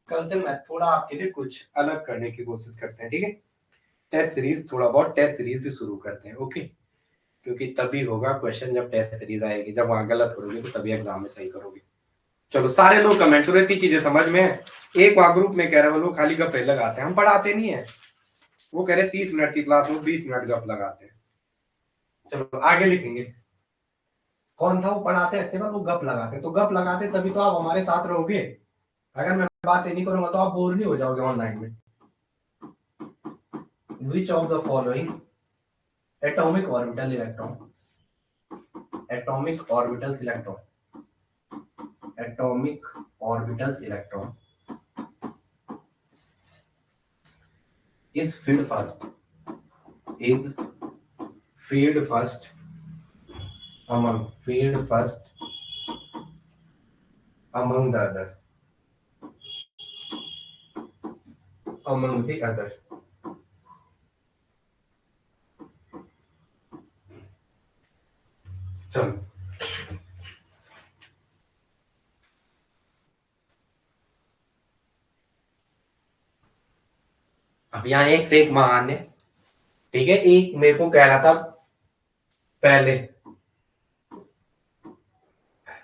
कल से मैं थोड़ा आपके लिए कुछ अलग करने की कोशिश करते हैं। ठीक है, टेस्ट सीरीज, थोड़ा बहुत टेस्ट सीरीज भी शुरू करते हैं। ओके, क्योंकि तभी होगा क्वेश्चन जब टेस्ट सीरीज आएगी, जब वहां गलत करोगे तो तभी एग्जाम में सही करोगे। चलो, सारे लोग कमेंट करो, इतनी चीजें समझ में है। एक वहां ग्रुप में कह रहे हैं वो लोग खाली गप्पे लगाते हैं, हम पढ़ाते नहीं है। वो कह रहे 30 मिनट की क्लास में 20 मिनट गप लगाते हैं। चलो आगे लिखेंगे, कौन था वो पढ़ाते अच्छे बार, वो गप लगाते, तो गप लगाते तभी तो आप हमारे साथ रहोगे। अगर मैं बातें नहीं करूंगा तो आप बोर नहीं हो जाओगे ऑनलाइन में। Which of the following atomic orbital electron, atomic orbitals electron, atomic orbitals electron is filled first, is filled first among the other, among the other। चलो, अब यहाँ एक से एक महान है। ठीक है, एक मेरे को कह रहा था पहले,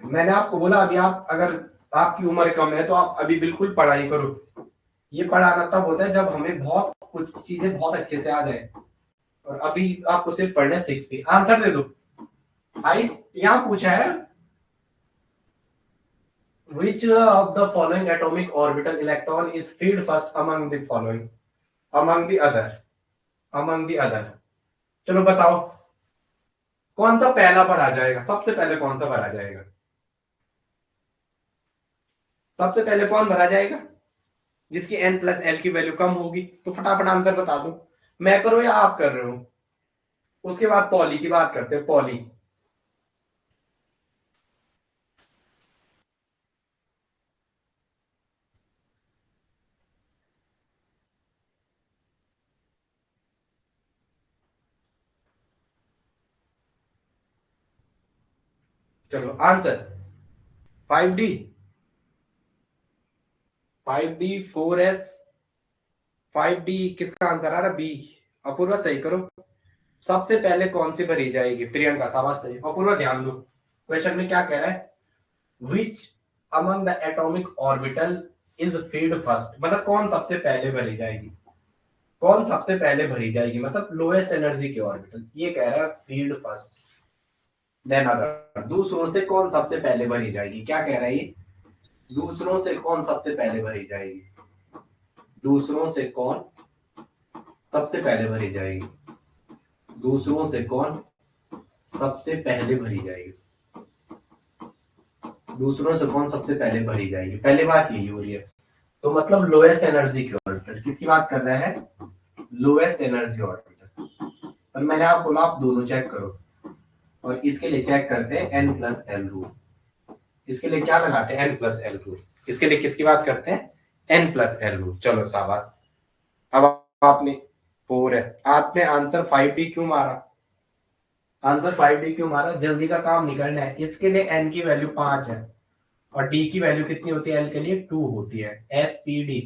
मैंने आपको बोला अभी आप, अगर आपकी उम्र कम है तो आप अभी बिल्कुल पढ़ाई करो। ये पढ़ाना तब होता है जब हमें बहुत कुछ चीजें बहुत अच्छे से आ जाए, और अभी आपको सिर्फ पढ़ना 6 पे। आंसर दे दो। आई, यहाँ पूछा है which of the following atomic orbital electron is filled first among the following, among the other, among the other। चलो बताओ, कौन सा पहला भरा जाएगा, सबसे पहले कौन सा भरा जाएगा, सबसे पहले कौन भरा जाएगा, जिसकी n प्लस एल की वैल्यू कम होगी। तो फटाफट आंसर बता दो, मैं करूं या आप कर रहे हो। उसके बाद पॉली की बात करते हैं, पॉली। चलो answer 5D, 5D 4S, 5D किसका आंसर आ रहा है, बी। अपूर्वा सही करो, सबसे पहले कौन सी भरी जाएगी, प्रियंका शाबाश सही। अपूर्वा ध्यान दो, क्वेश्चन में क्या कह रहा है, which among the atomic orbital is field first, मतलब कौन सबसे पहले भरी जाएगी। कौन सबसे पहले भरी जाएगी, मतलब लोएस्ट एनर्जी के ऑर्बिटल। ये कह रहा है फील्ड फर्स्ट देन अदर, दूसरों से कौन सबसे पहले भरी जाएगी। क्या कह रहा है ये, दूसरों से कौन सबसे पहले भरी जाएगी, दूसरों से कौन सबसे पहले भरी जाएगी, दूसरों से कौन सबसे पहले भरी जाएगी, दूसरों से कौन सबसे पहले भरी जाएगी। पहले बात यही हो रही है, तो मतलब लोएस्ट एनर्जी की ऑर्बिटल किसकी बात कर रहा है, लोएस्ट एनर्जी ऑर्बिटल। और मैंने आपको बोला आप दोनों चेक करो, और इसके लिए चेक करते हैं n प्लस एल रूल। इसके लिए क्या लगाते हैं, n प्लस एल रूल। इसके लिए किसकी बात करते हैं, n प्लस एल रूल। चलो शाबाश। अब आपने 4s, आपने आंसर 5d क्यों मारा, आंसर 5d क्यों मारा, जल्दी का काम निकलना है। इसके लिए n की वैल्यू 5 है और d की वैल्यू कितनी होती है, l के लिए 2 होती है, spd।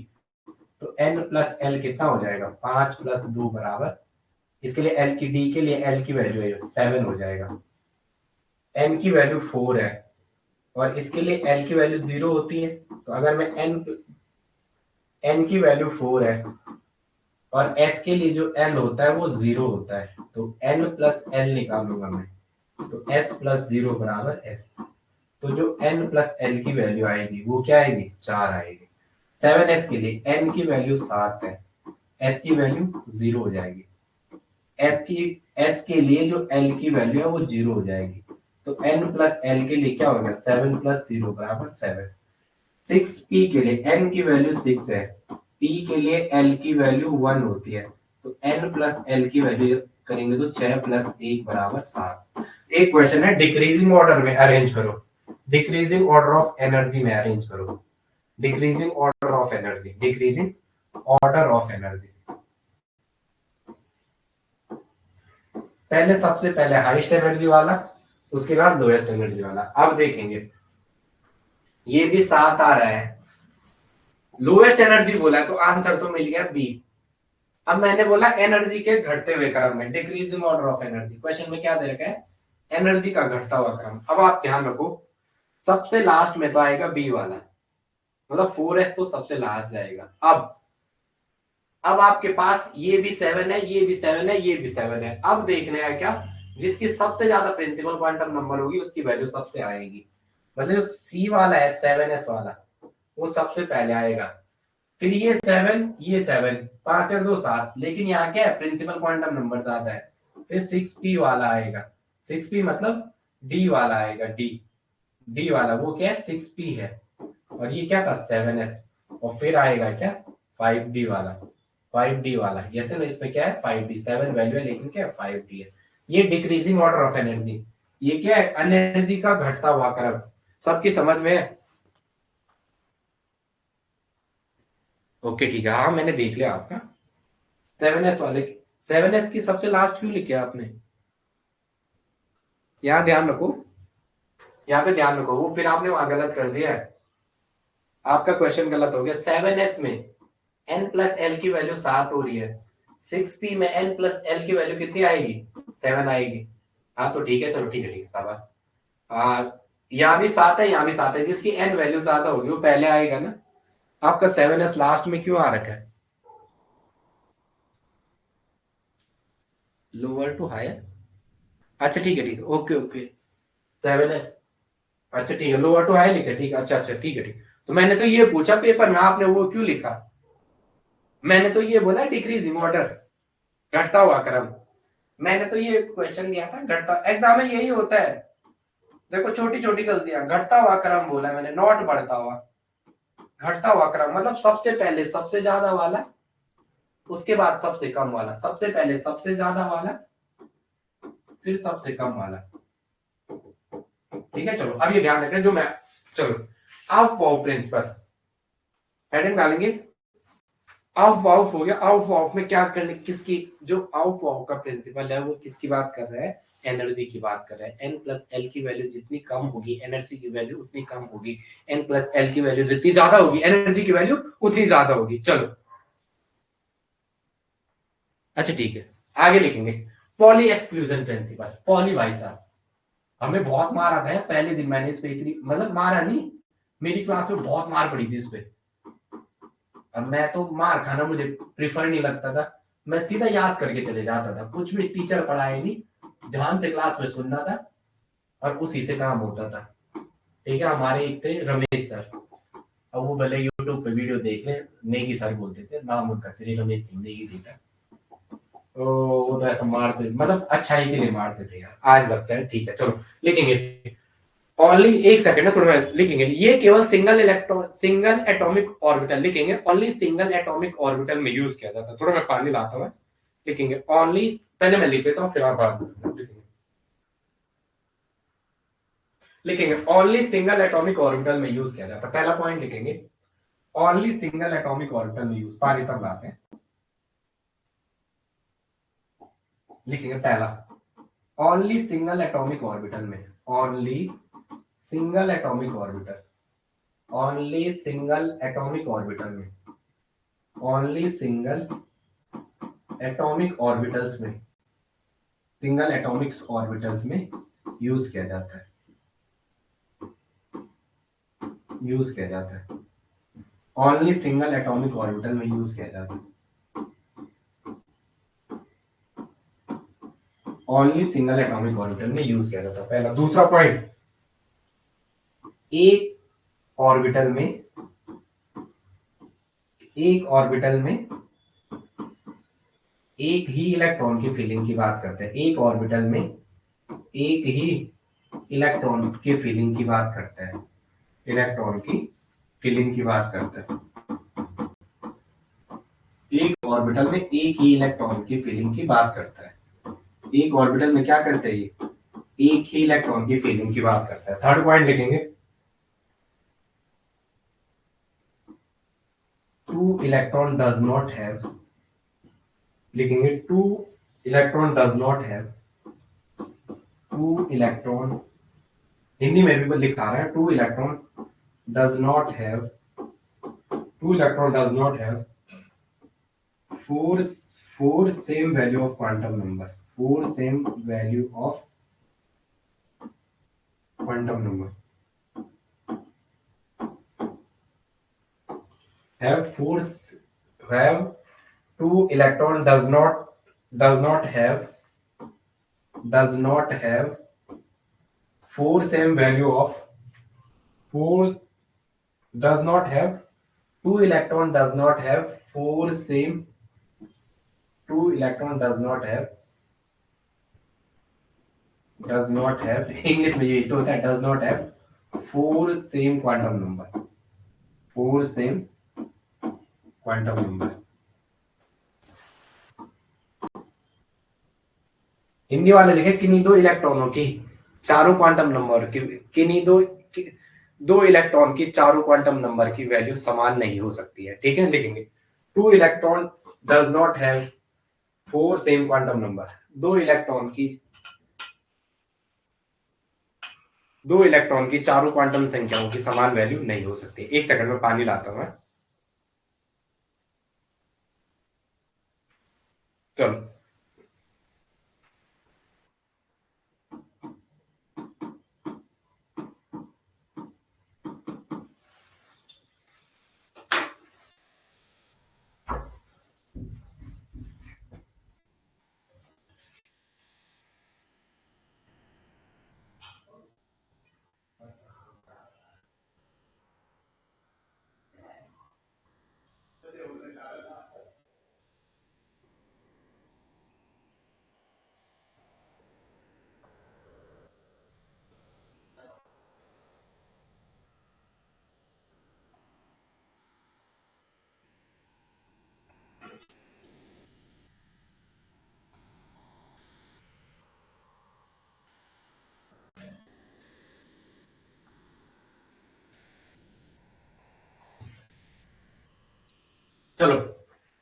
तो n प्लस एल कितना हो जाएगा, 5 प्लस 2 बराबर, इसके लिए l की d के लिए l की वैल्यू है 7 हो जाएगा, n की वैल्यू 4 है और इसके लिए l की वैल्यू 0 होती है। तो अगर मैं n की वैल्यू 4 है और s के लिए जो l होता है वो 0 होता है, तो n प्लस एल निकालूंगा मैं, तो s प्लस 0 बराबर s। तो जो n प्लस एल की वैल्यू आएगी वो क्या आएगी, 4 आएगी। 7s के लिए n की वैल्यू 7 है, s की वैल्यू 0 हो जाएगी, s के लिए जो l की वैल्यू है वो 0 हो जाएगी। तो n प्लस एल के लिए क्या होगा, 7 प्लस 0 बराबर 7। 6p के लिए n की वैल्यू 6 है, p के लिए l की वैल्यू 1 होती है, तो n प्लस एल की वैल्यू करेंगे तो 6 प्लस 1 बराबर 7। एक क्वेश्चन है डिक्रीजिंग ऑर्डर में अरेंज करो, डिक्रीजिंग ऑर्डर ऑफ एनर्जी में अरेंज करो, decreasing order of energy, decreasing order of energy. पहले सबसे पहले हाईएस्ट एनर्जी वाला, उसके बाद लोएस्ट एनर्जी वाला। अब देखेंगे ये भी 7 आ रहा है, लोएस्ट एनर्जी बोला है तो आंसर तो मिल गया बी। अब मैंने बोला एनर्जी के घटते हुए क्रम में, decreasing order of energy, question में क्या दे रखा है, एनर्जी का घटता हुआ क्रम। अब आप ध्यान रखो सबसे लास्ट में तो आएगा बी वाला, मतलब 4s तो सबसे लास्ट जाएगा। अब आपके पास ये भी 7 है, ये भी 7 है, ये भी 7 है। अब देखने है क्या, जिसकी सबसे ज्यादा प्रिंसिपल क्वांटम नंबर होगी उसकी वैल्यू सबसे आएगी, मतलब जो सी वाला है 7s वाला वो सबसे पहले आएगा। फिर ये 7, ये 7, 5 और 2 7, लेकिन यहाँ क्या है, प्रिंसिपल क्वांटम नंबर ज्यादा है। फिर 6p वाला आएगा, 6p मतलब डी वाला आएगा, डी डी वाला वो क्या है, 6p है, और ये क्या था 7s। और फिर आएगा क्या 5d वाला, 5d वाला, यस ना, इसमें क्या है 5d, 7 वैल्यू है लेकिन क्या है 5d है। ये डिक्रीजिंग ऑर्डर ऑफ एनर्जी, ये क्या है, एनर्जी का घटता हुआ क्रम। सबकी समझ में है, ओके ठीक है। हाँ मैंने देख लिया आपका 7s वाले, 7s की सबसे लास्ट क्यों लिखे आपने, यहाँ ध्यान रखो, यहाँ पे ध्यान रखो, वो फिर आपने वहां गलत कर दिया है, आपका क्वेश्चन गलत हो गया। 7s में n प्लस एल की वैल्यू 7 हो रही है, 6p में n प्लस एल की वैल्यू कितनी आएगी, 7 आएगी। हाँ तो ठीक है, चलो ठीक है, ठीक है शाबाश। यहाँ भी 7 है, यहाँ भी 7 है, जिसकी n वैल्यू ज्यादा होगी वो पहले आएगा ना। आपका 7s लास्ट में क्यों आ रखा है, लोअर टू हायर, अच्छा ठीक है, ठीक है, ओके ओके, 7s, अच्छा ठीक है, लोअर टू हाई लिखा, ठीक है, अच्छा अच्छा ठीक है, ठीक। तो मैंने तो ये पूछा पेपर में, आपने वो क्यों लिखा, मैंने तो ये बोला डिक्रीजिंग ऑर्डर, घटता हुआ क्रम। मैंने तो ये क्वेश्चन दिया था घटता, एग्जाम में यही होता है, देखो छोटी छोटी गलतियां, घटता हुआ क्रम बोला मैंने, नॉट बढ़ता हुआ, घटता हुआ क्रम मतलब सबसे पहले सबसे ज्यादा वाला, उसके बाद सबसे कम वाला, सबसे पहले सबसे ज्यादा वाला, फिर सबसे कम वाला। ठीक है चलो, अब ये ध्यान रखें जो मैं, चलो ऑफ बाउ प्रिंसिपल हेडिंग डालेंगे, ऑफ ऑफ हो गया। ऑफ ऑफ में क्या करने, किसकी, जो ऑफ ऑफ का प्रिंसिपल है वो किसकी बात कर रहा है, एनर्जी की बात कर रहा है। एन प्लस एल की वैल्यू जितनी कम होगी एनर्जी की वैल्यू उतनी कम होगी, एन प्लस एल की वैल्यू जितनी ज्यादा होगी एनर्जी की वैल्यू उतनी ज्यादा होगी। चलो अच्छा ठीक है, आगे लिखेंगे पॉली एक्सक्लूजन प्रिंसिपल। पॉली भाई साहब हमें बहुत मार आता है, पहले दिन मैंने इस पे इतनी, मतलब मारा नहीं, मेरी क्लास में बहुत मार पड़ी थी इस पे। अब मैं तो मार खाना मुझे प्रिफर नहीं लगता था, मैं सीधा याद करके चले जाता था, कुछ भी टीचर पढ़ाए नहीं, ध्यान से क्लास में सुनना था और उसी से काम होता था। ठीक है, हमारे एक थे रमेश सर, अब वो भले यूट्यूब पे वीडियो देख ले, नेगी सर बोलते थे, नाम उनका श्री रमेश सिंह नेगी जी था। तो वो तो ऐसा मारते, मतलब अच्छाई के लिए मारते थे यार, आज लगता है ठीक है। चलो लिखेंगे ओनली, एक सेकंड है थोड़ा, लिखेंगे ये केवल सिंगल एटॉमिक ऑर्बिटल, लिखेंगे ओनली सिंगल एटॉमिक ऑर्बिटल में यूज किया जाता है। थोड़ा मैं पानी लाता हूँ, लिखेंगे ओनली, पहले मैं लिख देता हूँ फिर आप बात लिखेंगे ओनली सिंगल एटॉमिक ऑर्बिटल में यूज किया जाता है। पहला पॉइंट लिखेंगे ओनली सिंगल एटॉमिक ऑर्बिटल में यूज, पानी तब लाते हैं। लिखेंगे पहला ओनली सिंगल एटॉमिक ऑर्बिटल में, only single atomic orbital, only single atomic orbital में, ओनली सिंगल एटॉमिक ऑर्बिटल्स में, सिंगल एटॉमिक्स ऑर्बिटल्स में यूज किया जाता है, यूज किया जाता है, ओनली सिंगल एटॉमिक ऑर्बिटल में यूज किया जाता है, ओनली सिंगल एटॉमिक ऑर्बिटल में यूज किया जाता है, पहला। दूसरा पॉइंट, एक ऑर्बिटल में, एक ऑर्बिटल में एक ही इलेक्ट्रॉन की फिलिंग की बात करते हैं, एक ऑर्बिटल में एक ही इलेक्ट्रॉन की फिलिंग की बात करता है, इलेक्ट्रॉन की फिलिंग की बात करता है, एक ऑर्बिटल में एक ही इलेक्ट्रॉन की फिलिंग की बात करता है, एक ऑर्बिटल में क्या करते हैं, एक ही इलेक्ट्रॉन की फिलिंग की बात करता है। थर्ड पॉइंट लिखेंगे two electron does not have, लिखेंगे two electron does not have, two electron, Hindi में भी लिखा रहा है, two electron does not have, two electron does not have four same value of quantum number, four same value of quantum number, have four, have two electron does not have four same value of, four does not have, two electron does not have four same, two electron does not have English में ये तो होता है, does not have four same quantum number, four same quantum number। Hindi वाले लिखे किन्हीं दो इलेक्ट्रॉनों की चारों क्वांटम नंबर की, किन्हीं दो इलेक्ट्रॉन की चारों क्वांटम नंबर की वैल्यू समान नहीं हो सकती है। ठीक है, लिखेंगे two electron does not have four same quantum number, दो इलेक्ट्रॉन की चारों क्वांटम संख्याओं की समान वैल्यू नहीं हो सकती। एक सेकंड में पानी लाता हूं। चलो चलो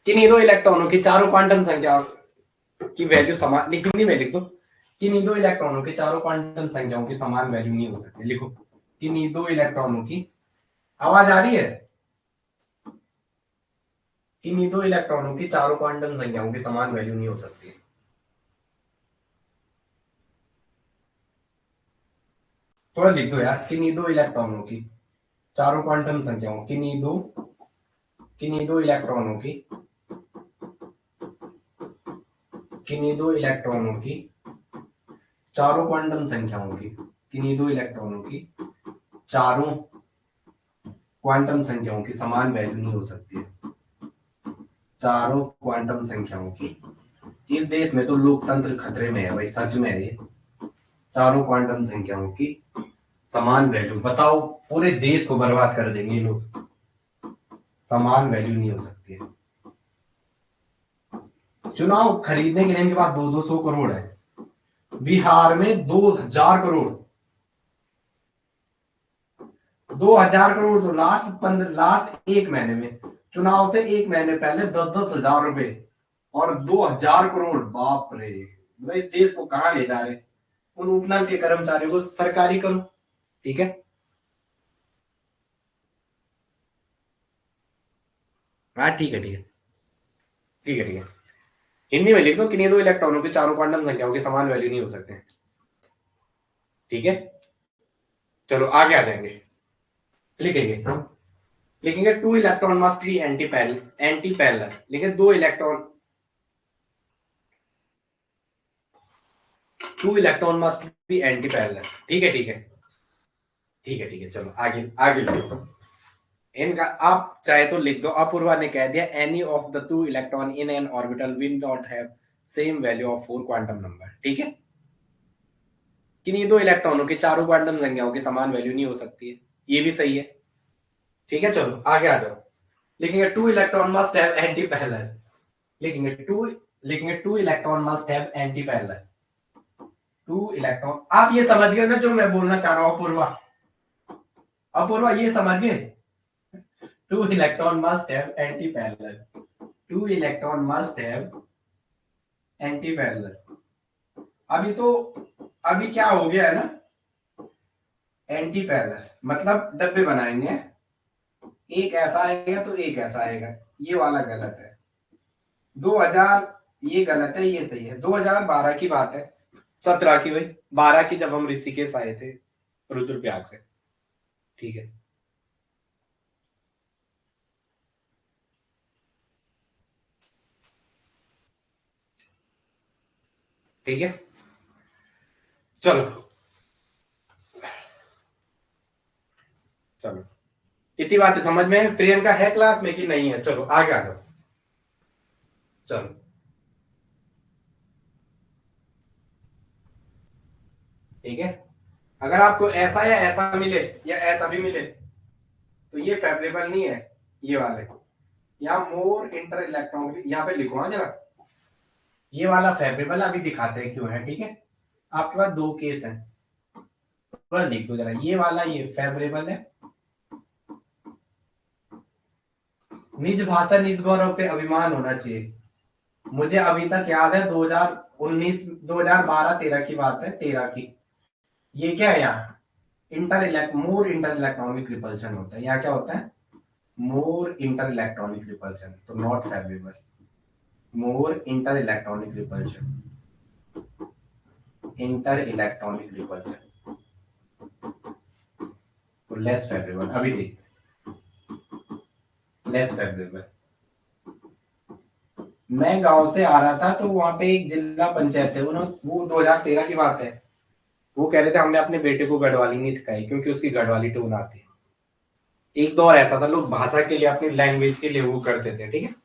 किन्हीं दो इलेक्ट्रॉनों की चारों क्वांटम संख्याओं की वैल्यू समान, हिंदी में लिख दो, किन्हीं दो इलेक्ट्रॉनों की चारों क्वांटम संख्याओं की समान वैल्यू नहीं हो सकती। लिखो किन्हीं दो इलेक्ट्रॉनों की, आवाज आ रही है, किन्हीं दो इलेक्ट्रॉनों की चारों क्वांटम संख्याओं की समान वैल्यू नहीं हो सकती। थोड़ा लिख दो यार, किन्हीं दो इलेक्ट्रॉनों की चारों क्वांटम संख्याओं, किन्हीं दो इलेक्ट्रॉनों की किन्हीं दो इलेक्ट्रॉनों की चारों क्वांटम संख्याओं की, किन्हीं दो इलेक्ट्रॉनों की चारों क्वांटम संख्याओं की समान वैल्यू नहीं हो सकती है। चारों क्वांटम संख्याओं की, इस देश में तो लोकतंत्र खतरे में है भाई, सच में है ये। चारों क्वांटम संख्याओं की समान वैल्यू, बताओ पूरे देश को बर्बाद कर देंगे ये लोग। समान वैल्यू नहीं हो सकती है। चुनाव खरीदने के लिए इनके पास 200 करोड़ है। बिहार में 2000 करोड़, 2000 करोड़ तो लास्ट एक महीने में, चुनाव से एक महीने पहले 10,000 रुपए और 2000 करोड़, बाप रे। मतलब इस देश को कहां ले जा रहे। उन उपनल के कर्मचारियों को सरकारी करो, ठीक है। हाँ ठीक है, ठीक है, ठीक है, ठीक है। हिंदी में लिख दो, किन्हीं दो इलेक्ट्रॉनों के चारों क्वांटम संख्याओं के समान वैल्यू नहीं हो सकते, ठीक है। चलो आगे आ जाएंगे, लिखेंगे लिखेंगे two electron must be anti parallel, लिखे दो electron, to electron must be anti parallel, ठीक है, ठीक है, ठीक है, ठीक है। चलो आगे आगे लिखो इनका। आप चाहे तो लिख दो, अपूर्वा ने कह दिया any of the two electron in an orbital will not have same value of 4 quantum number, ठीक है। किन्हीं दो इलेक्ट्रॉनों के चारों क्वांटम संख्याओं की समान वैल्यू नहीं हो सकती है, ये भी सही है, ठीक है। चलो आगे आ जाओ, लिखेंगे two electron must have anti parallel, लिखेंगे two electron must have anti parallel, two electron. आप ये समझ गए ना जो मैं बोलना चाह रहा हूं अपूर्वा, अपूर्वा ये समझ गए, to electron must have anti parallel, two electron must have anti parallel. अभी तो अभी क्या हो गया है ना, एंटी पैरेलल मतलब डब्बे बनाएंगे, एक ऐसा आएगा तो एक ऐसा आएगा, ये वाला गलत है। 2000 ये गलत है, ये सही है। 2012 की बात है, 17 की भाई, 12 की जब हम ऋषिकेश आए थे रुद्रप्रयाग से, ठीक है। ठीक है, चलो चलो इतनी बातें समझ में है। प्रियंका है क्लास में कि नहीं है? चलो आगे आ जाओ, चलो ठीक है। अगर आपको ऐसा या ऐसा मिले या ऐसा भी मिले तो ये फेवरेबल नहीं है, ये वाले यहाँ मोर इंटर इलेक्ट्रॉन, यहाँ पे लिखो हाँ जरा, ये वाला फेवरेबल अभी दिखाते हैं क्यों है, ठीक है। आपके पास दो केस है, थोड़ा लिख दो जरा, ये वाला ये फेवरेबल है, निज भाषा निज गौरव पे अभिमान होना चाहिए। मुझे अभी तक याद है 2019 2012-13 की बात है, 13 की। ये क्या है यहाँ, मोर इंटर इलेक्ट्रॉनिक रिपल्शन होता है। यहाँ क्या होता है, मोर इंटर इलेक्ट्रॉनिक रिपल्शन, तो not favourable. More inter electronic repulsion, inter electronic repulsion तो लेस फेवरेबल। अभी देख, लेस फेवरेबल। मैं गांव से आ रहा था तो वहां पे एक जिला पंचायत है, उन्होंने, वो 2013 की बात है, वो कह रहे थे हमने अपने बेटे को गढ़वाली नहीं सिखाई क्योंकि उसकी गढ़वाली टोन आती है। एक दौर ऐसा था, लोग भाषा के लिए, अपनी लैंग्वेज के लिए वो करते थे, ठीक है।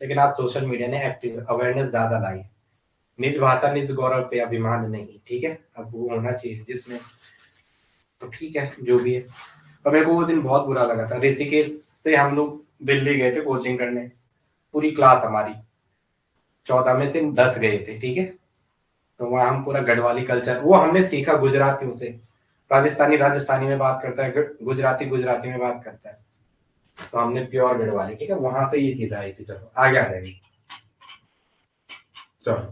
लेकिन आज सोशल मीडिया ने एक्टिव अवेयरनेस ज्यादा लाई, निज भाषा निज गौरव पे अभिमान नहीं, ठीक है। अब वो होना चाहिए जिसमें, तो ठीक है जो भी है। और मेरे को वो दिन बहुत बुरा लगा था, ऋषिकेश से हम लोग दिल्ली गए थे कोचिंग करने, पूरी क्लास हमारी 14 में से 10 गए थे, ठीक है। तो वहाँ हम पूरा गढ़वाली कल्चर वो हमने सीखा, गुजरातियों से, राजस्थानी राजस्थानी में बात करता है, गुजराती गुजराती में बात करता है, तो हमने प्योर गढ़वाली, ठीक है, वहां से ये चीज आई थी। चलो आगे आ जाएगी, चलो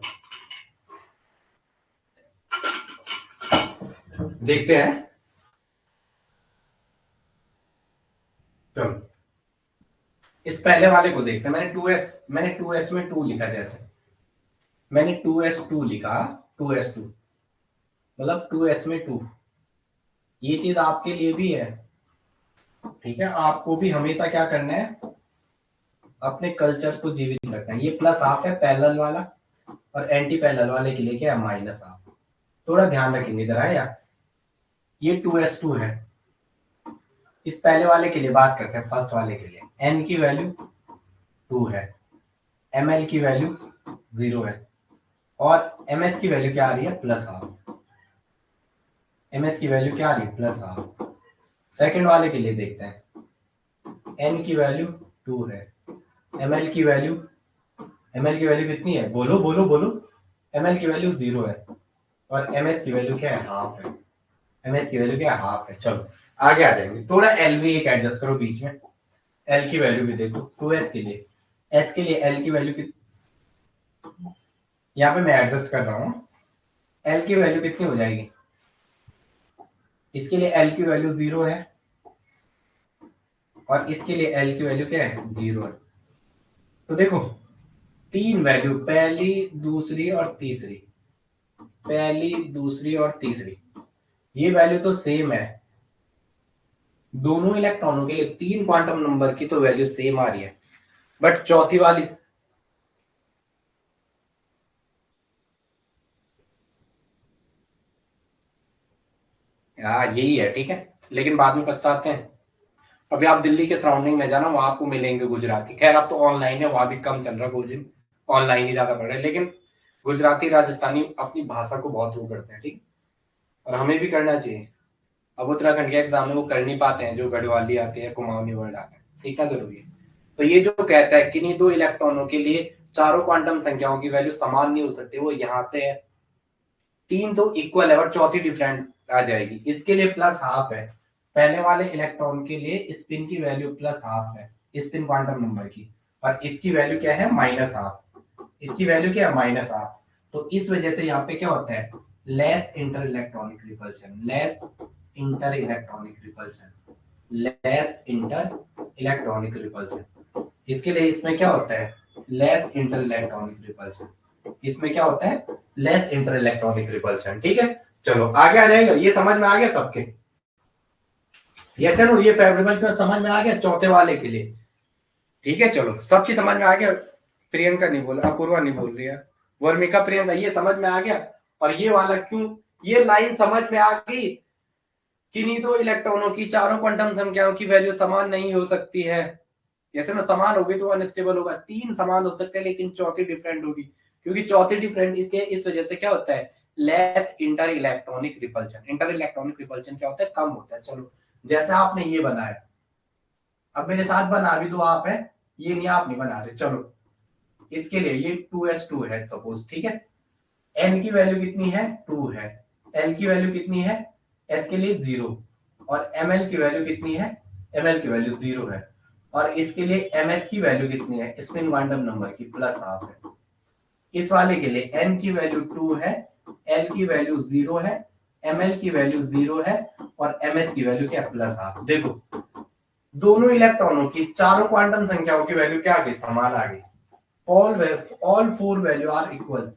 देखते हैं। चलो इस पहले वाले को देखते हैं। मैंने 2s में 2 लिखा, जैसे मैंने 2s2 लिखा, 2s2 मतलब 2s में 2, ये चीज आपके लिए भी है, ठीक है। आपको भी हमेशा क्या करना है, अपने कल्चर को जीवित रखना है। ये प्लस हाफ है पैरेलल वाला, और एंटी पैरेलल वाले के लिए क्या है, माइनस हाफ। थोड़ा ध्यान रखेंगे जरा यार, ये 2s2 है। इस पहले वाले के लिए बात करते हैं, फर्स्ट वाले के लिए n की वैल्यू 2 है, ml की वैल्यू 0 है, और ms की वैल्यू क्या आ रही है, प्लस हाफ। ms की वैल्यू क्या आ रही है, प्लस हाफ। सेकंड वाले के लिए देखते हैं, n की वैल्यू 2 है, ml की वैल्यू कितनी है, बोलो बोलो बोलो। ml की वैल्यू 0 है, और ms की वैल्यू क्या है, हाफ है। ms की वैल्यू क्या है, हाफ है। चलो आगे आ जाएंगे, थोड़ा l भी एक एडजस्ट करो बीच में। l की वैल्यू भी देखो, 2s के लिए, s के लिए l की वैल्यू यहाँ पे मैं एडजस्ट कर रहा हूँ, l की वैल्यू कितनी हो जाएगी, इसके लिए l की वैल्यू 0 है, और इसके लिए l की वैल्यू क्या है, 0 है। तो देखो, तीन वैल्यू, पहली दूसरी और तीसरी, पहली दूसरी और तीसरी, ये वैल्यू तो सेम है। दोनों इलेक्ट्रॉनों के लिए तीन क्वांटम नंबर की तो वैल्यू सेम आ रही है, बट चौथी वाली, हाँ यही है, ठीक है, लेकिन बाद में पछताते हैं। अभी आप दिल्ली के सराउंडिंग में जाना, वहां आपको मिलेंगे गुजराती। खैर अब तो ऑनलाइन है, वहां भी कम चल रहा है कोचिंग, ऑनलाइन ही ज्यादा पढ़ रहे हैं, लेकिन गुजराती राजस्थानी अपनी भाषा को बहुत वो करते हैं, ठीक, और हमें भी करना चाहिए। अब उत्तराखंड के एग्जाम में वो कर नहीं पाते हैं, जो गढ़वाली आती है, कुमाऊनी वर्ड आता है, सीखना जरूरी है। तो ये जो कहता है कि नहीं, दो इलेक्ट्रॉनों के लिए चारों क्वांटम संख्याओं की वैल्यू समान नहीं हो सकती, वो यहाँ से है। तीन तो इक्वल है और चौथी डिफरेंट आ जाएगी, इसके लिए प्लस हाफ है। पहले वाले इलेक्ट्रॉन के लिए स्पिन की वैल्यू प्लस हाफ है, स्पिन क्वांटम नंबर की, और इसकी वैल्यू क्या है, माइनस हाफ। इसकी वैल्यू क्या है, माइनस हाफ। तो इस वजह से यहाँ पे क्या होता है, less inter electronic repulsion, less inter electronic repulsion, less inter electronic repulsion. इसके लिए इसमें क्या होता है, लेस इंटर इलेक्ट्रॉनिक रिपल्शन। इसमें क्या होता है, लेस इंटर इलेक्ट्रॉनिक रिपल्शन, ठीक है। चलो आगे आ जाएगा, ये समझ में आ गया सबके, यस नो, ये फेवरेबल क्यों समझ में आ गया चौथे वाले के लिए, ठीक है। चलो सब चीज समझ में आ गया। प्रियंका नहीं बोल, अपूर्वा नहीं बोल रही है, वर्मिका, प्रियंका, ये समझ में आ गया। और ये वाला क्यों, ये लाइन समझ में आ गई, किन्हीं दो इलेक्ट्रॉनों की चारों क्वांटम संख्याओं की वैल्यू समान नहीं हो सकती है। जैसे ना समान होगी तो अनस्टेबल होगा, तीन समान हो सकते हैं लेकिन चौथी डिफरेंट होगी, क्योंकि चौथी डिफरेंट इसके इस वजह से क्या होता है, less inter electronic repulsion. Inter electronic repulsion क्या होता है, कम होता है। चलो जैसे आपने ये बनाया, अब मेरे साथ बना भी तो आप है, ये नहीं आप नहीं बना रहे। चलो इसके लिए ये 2s2 है सपोज, ठीक है। n की वैल्यू कितनी है, 2 है, l की वैल्यू कितनी है, s के लिए 0, और ml की वैल्यू कितनी है, ml की वैल्यू 0 है, और इसके लिए ms की वैल्यू कितनी है, स्पिन क्वांटम नंबर की, प्लस हाफ है। इस वाले के लिए n की वैल्यू 2 है, l की वैल्यू 0 है, ml की वैल्यू 0 है, और ms की वैल्यू क्या, प्लस हाफ। देखो दोनों इलेक्ट्रॉनों की चारों क्वांटम संख्याओं की वैल्यू क्या आ गई, समान आ गई। all four value are equals,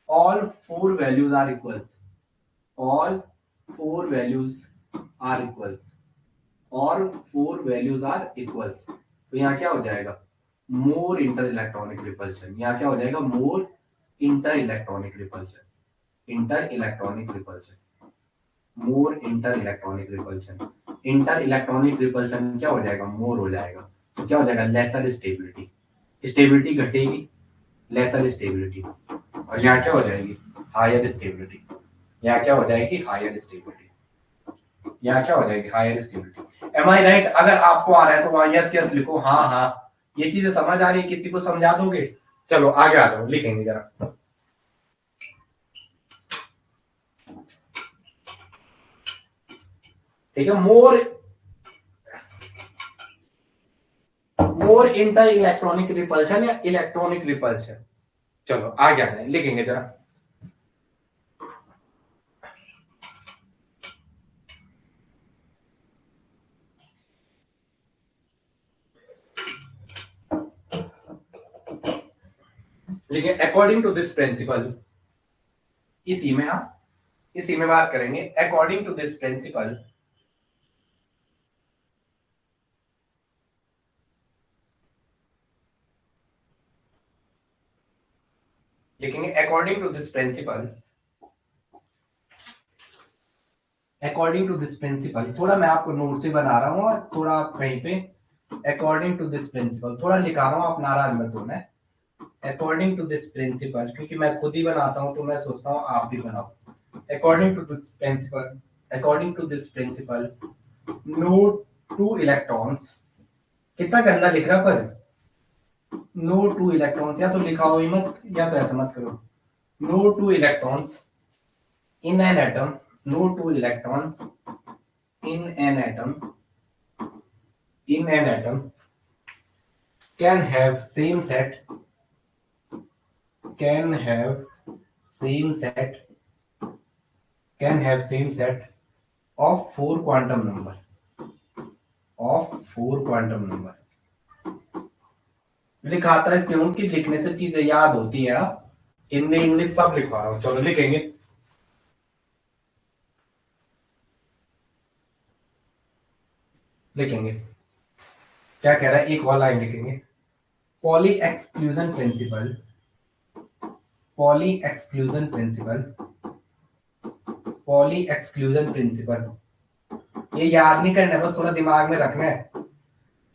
all four values are equals, all four values are equals, all four values are equals। तो यहाँ क्या हो जाएगा, मोर इंटर इलेक्ट्रॉनिक रिपल्शन। यहाँ क्या हो जाएगा, more inter electronic repulsion, inter electronic repulsion, more inter electronic repulsion. Inter electronic repulsion क्या हो जाएगा, मोर हो जाएगा। तो क्या हो जाएगा, लेसर स्टेबिलिटी, स्टेबिलिटी घटेगी, लेसर स्टेबिलिटी, और यहाँ क्या हो जाएगी, हायर स्टेबिलिटी। यहाँ क्या हो जाएगी, हायर स्टेबिलिटी। यहाँ क्या हो जाएगी, हायर स्टेबिलिटी। एम आई राइट? अगर आपको आ रहा है तो वहां यस यस लिखो, हाँ हाँ ये चीजें समझ आ रही है, किसी को समझा दोगे। चलो आगे आ जाओ, लिखेंगे जरा, ठीक है। मोर इंटर इलेक्ट्रॉनिक रिपल्शन या इलेक्ट्रॉनिक रिपल्शन। चलो आगे आ जाए, लिखेंगे जरा। लिखें अकॉर्डिंग टू दिस प्रिंसिपल, इसी में आप, इसी में बात करेंगे। अकॉर्डिंग टू दिस प्रिंसिपल, लिखेंगे according to this principle, according to this principle. थोड़ा मैं आपको नोट से बना रहा हूँ और थोड़ा आप कहीं पे अकॉर्डिंग टू दिस प्रिंसिपल थोड़ा लिखा रहा हूँ, आप नाराज मत होना। अकॉर्डिंग टू दिस प्रिंसिपल, क्योंकि मैं खुद ही बनाता हूँ तो मैं सोचता हूँ आप भी बनाओ। According to this principle, according to this principle, no two electrons, कितना गंदा लिख रहा पर, नो टू इलेक्ट्रॉन्स, या तो लिखा हो ही मत या तो ऐसा मत करो। No two electrons in an atom, no two electrons in an atom, in an atom can have same set, can have same set, can have same set of four quantum number, of four quantum number। लिखा था इसमें हूं कि लिखने से चीजें याद होती है। हिंदी इंग्लिश सब लिखवा रहा हूं, चलो लिखेंगे। लिखेंगे क्या कह रहा है, एक और लाइन लिखेंगे। Poly exclusion principle, poly exclusion principle, poly exclusion principle, ये याद नहीं करना है, बस थोड़ा दिमाग में रखना है।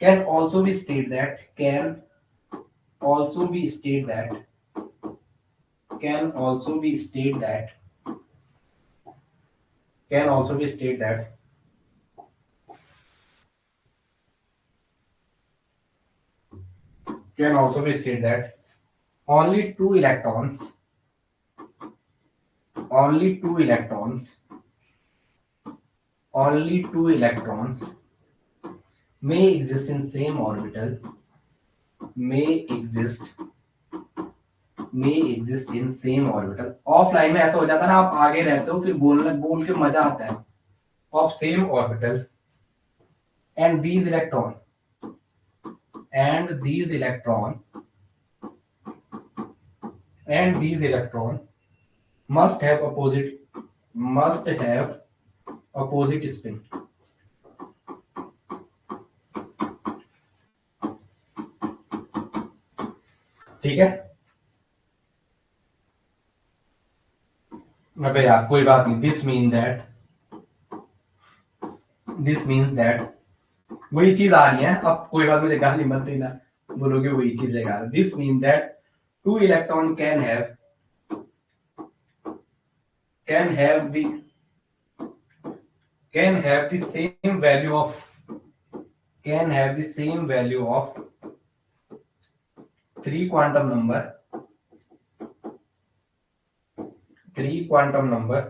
Can also be state that, can also be state that, can also be state that, can also be state that can also be stated that only two electrons, only two electrons, only two electrons may exist in same orbital, may exist, may exist in same orbital। Offline में ऐसा हो जाता है ना, आप आगे रहते हो फिर बोलना बोल के मजा आता है। Of same orbital and these electron, and these electron, and these electron must have opposite, must have opposite spin। ठीक है, अबे यार कोई बात नहीं। This mean that, this mean that, वही चीज आ रही है अब, कोई बात, मुझे गाली मत देना, बोलोगे वही चीज लेगा। This mean that two electron can have the can have the same value of, can have the same value of three quantum number, three quantum number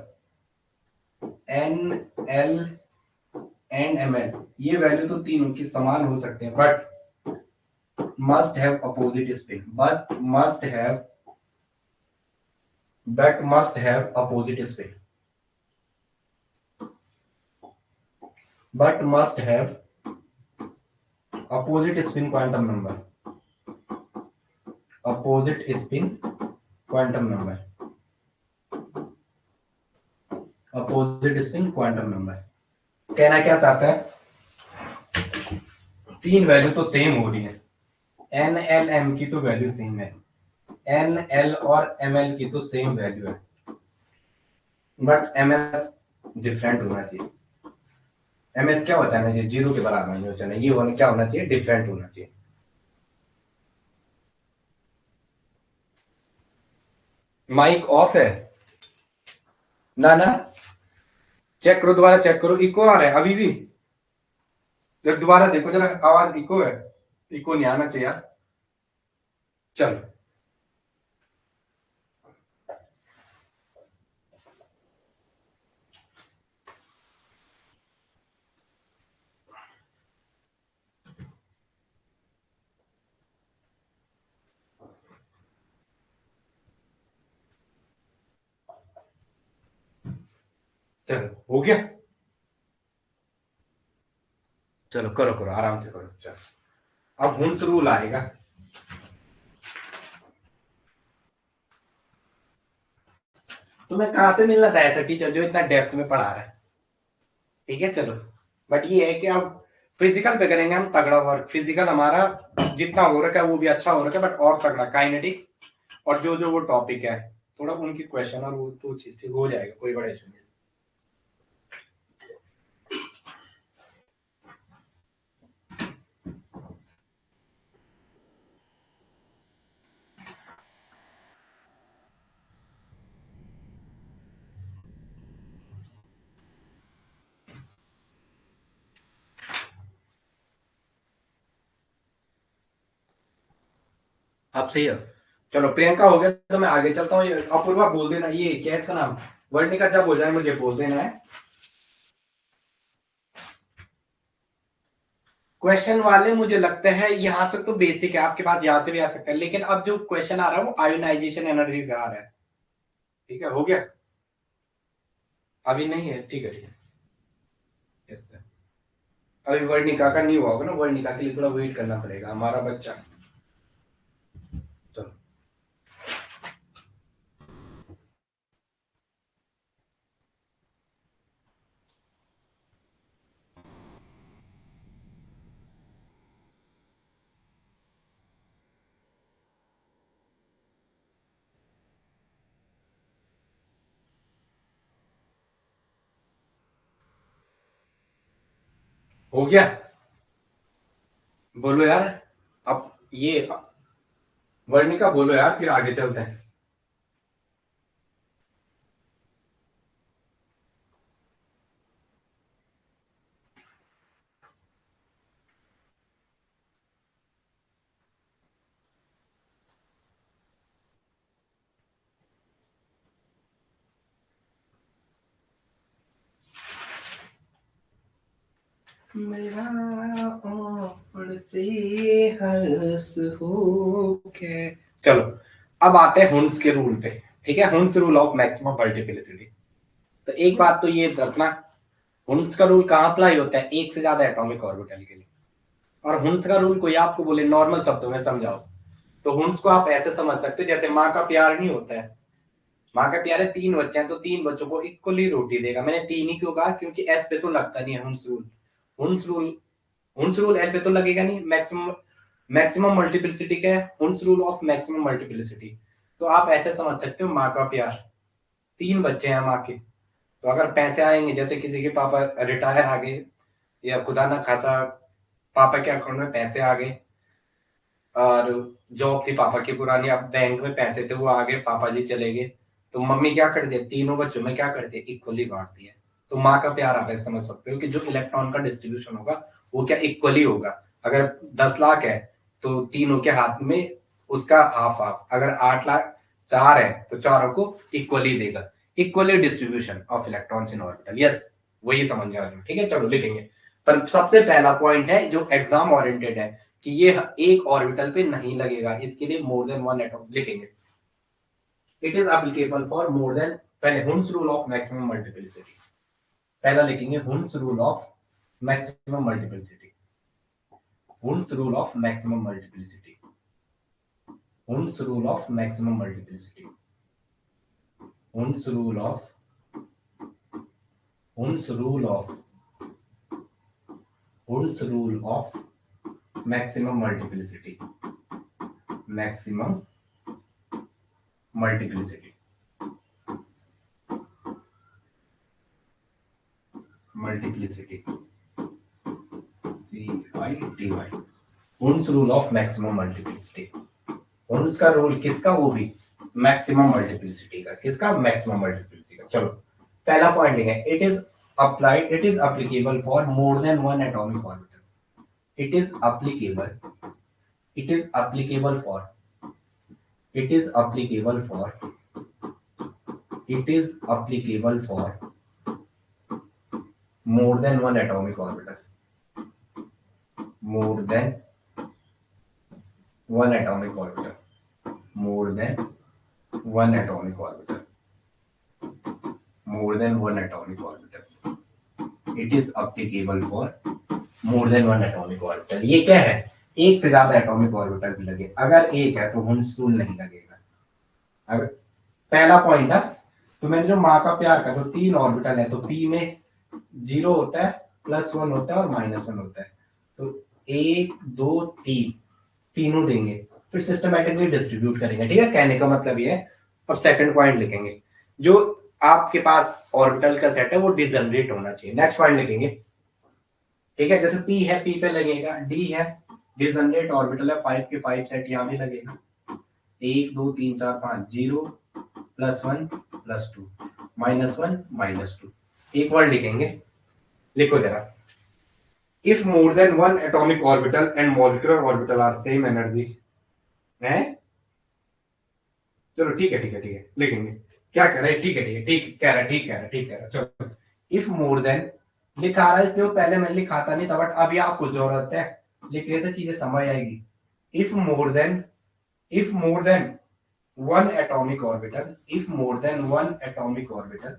n, l and ml। ये वैल्यू तो तीनों की समान हो सकते हैं, but must have opposite spin, but must have opposite spin, but must have opposite spin quantum number, opposite spin quantum number, opposite spin quantum number। कहना क्या चाहता है, तीन वैल्यू तो सेम हो रही है, एन एल एम की तो वैल्यू सेम है, एन एल और एम एल की तो सेम वैल्यू है, बट एम एस डिफरेंट होना चाहिए। एम एस क्या होता है ना, ये जीरो के बराबर नहीं होता है, ये होना क्या होना चाहिए, डिफरेंट होना चाहिए। माइक ऑफ है ना, ना चेक करो, दोबारा चेक करो, इको आ रहा है अभी भी, जब दोबारा देखो जरा, आवाज इको है, इको नहीं आना चाहिए यार। चलो चलो हो गया, चलो करो करो आराम से करो। चलो अब हुंस रूल आएगा। तुम्हें कहां से मिलना था ऐसा टीचर जो इतना डेप्थ में पढ़ा रहा है। ठीक है चलो, बट ये है कि अब फिजिकल पे करेंगे हम तगड़ा वर्क। फिजिकल हमारा जितना हो रखा है वो भी अच्छा हो रखा है, बट और तगड़ा काइनेटिक्स और जो जो वो टॉपिक है थोड़ा उनकी क्वेश्चन और वो तो चीज ठीक हो जाएगा, कोई बड़ा इशू नहीं। आप सही है। चलो प्रियंका हो गया, तो मैं आगे चलता हूँ। ये अपूर्वा बोल देना, ये क्या है इसका नाम, वर्णिका जब हो जाए मुझे बोल देना है। क्वेश्चन वाले मुझे लगता है यहाँ तक तो बेसिक है, आपके पास यहाँ से भी आ सकता है, लेकिन अब जो क्वेश्चन आ रहा है वो आयोनाइजेशन एनर्जी से आ रहा है। ठीक है, हो गया। अभी नहीं है, ठीक है ठीक है। Yes sir. अभी वर्णिका का नहीं हुआ होगा ना, वर्णिका के लिए थोड़ा वेट करना पड़ेगा, हमारा बच्चा। चलो हो गया, बोलो यार। अब ये वर्णिका बोलो यार, फिर आगे चलते हैं। मेरा ऊपर से हर्ष हो के। चलो अब आते हैं हुंस के रूल पे। ठीक है, हुंस रूल ऑफ मैक्सिमम मल्टीप्लिसिटी। तो एक बात तो ये रखना, हुंस का रूल कहाँ अप्लाई होता है, एक से ज्यादा एटॉमिक ऑर्बिटल के लिए। और हुंस का रूल कोई आपको बोले नॉर्मल शब्दों में समझाओ, तो हुंस को आप ऐसे समझ सकते हो जैसे माँ का प्यार नहीं होता है। माँ के प्यारे तीन बच्चे हैं तो तीन बच्चों को इक्वली रोटी देगा। मैंने तीन ही क्यों कहा, क्योंकि एस पे तो लगता नहीं है हुंस रूल। हुंस रूल, हुंस रूल एल पे तो लगेगा नहीं। मैक्सिमम मैक्सिमम मल्टीप्लिसिटी क्या है, हुंस रूल ऑफ मैक्सिमम मल्टीप्लिसिटी। तो आप ऐसे समझ सकते हो माँ का प्यार, तीन बच्चे हैं माँ के, तो अगर पैसे आएंगे, जैसे किसी के पापा रिटायर आ गए या खुदा ना खासा पापा के अकाउंट में पैसे आ गए, और जॉब थी पापा की पुरानी, अब बैंक में पैसे थे वो आ गए, पापा जी चले गए, तो मम्मी क्या करती है, तीनों बच्चों में क्या करती है, इक्वली बांटती है। तो माँ का प्यार आप ऐसे समझ सकते हो कि जो इलेक्ट्रॉन का डिस्ट्रीब्यूशन होगा वो क्या इक्वली होगा। अगर 10 लाख है तो तीनों के हाथ में उसका हाफ हाफ, अगर 8 लाख 4 है तो चारों को इक्वली देगा। Equally distribution of electrons in orbital, yes वही समझ गया। ठीक है चलो लिखेंगे। पर सबसे पहला पॉइंट है जो एग्जाम ओरिएंटेड है कि ये एक ऑर्बिटल पे नहीं लगेगा, इसके लिए मोर देन वन एटॉम लिखेंगे। It is applicable for more than, पहले Hund's rule of maximum multiplicity, पहला लिखेंगे Hund's rule of maximum multiplicity. Hund's rule of maximum multiplicity, Hund's rule of maximum multiplicity, Hund's rule of, Hund's rule of, Hund's rule of maximum multiplicity, maximum multiplicity, multiplicity, CITY, Hund's rule of maximum multiplicity. Hund's का rule किसका, वो भी maximum multiplicity का, किसका, maximum multiplicity का। चलो पहला point लेंगे, it is applied, it is applicable for more than one atomic orbital. It is applicable, it is applicable for, it is applicable for, it is applicable for more than one atomic orbital, more than one atomic orbital, more than one atomic orbital, more than one atomic orbital, it is applicable for more than one atomic orbital। ये क्या है, एक से ज्यादा atomic orbital भी लगे, अगर एक है तो हुंस रूल नहीं लगेगा। अगर पहला पॉइंट है, तो मैंने जो माँ का प्यार का, तो तीन ऑर्बिटल है तो पी में 0 होता है, +1 होता है और -1 होता है, तो 1 2 3 तीनों देंगे फिर सिस्टमैटिकली डिस्ट्रीब्यूट करेंगे। ठीक है, कहने का मतलब ये है। अब सेकंड पॉइंट लिखेंगे, जो आपके पास ऑर्बिटल का सेट है वो डिजनरेट होना चाहिए। नेक्स्ट पॉइंट लिखेंगे, ठीक है, जैसे पी है, पी पे लगेगा, डी है, डिजनरेट ऑर्बिटल है, 5 के 5 सेट यहां भी लगेगा, 1 2 3 4 5, 0 +1 +2 -1 -2। एक वर्ड लिखेंगे, लिखो जरा, if more than one atomic orbital and molecular orbital are same energy है। चलो ठीक है ठीक है ठीक है, लिखेंगे क्या कह रहे हैं, ठीक है ठीक है, ठीक कह रहा है, ठीक कह रहा है, ठीक कह रहा है। चलो, इफ मोर देन लिखा रहा है इसलिए पहले मैं लिखाता नहीं था, बट अभी आपको जरूरत है, लिखने से चीजें समझ आएगी। If more then one atomic orbital, if more than one atomic orbitals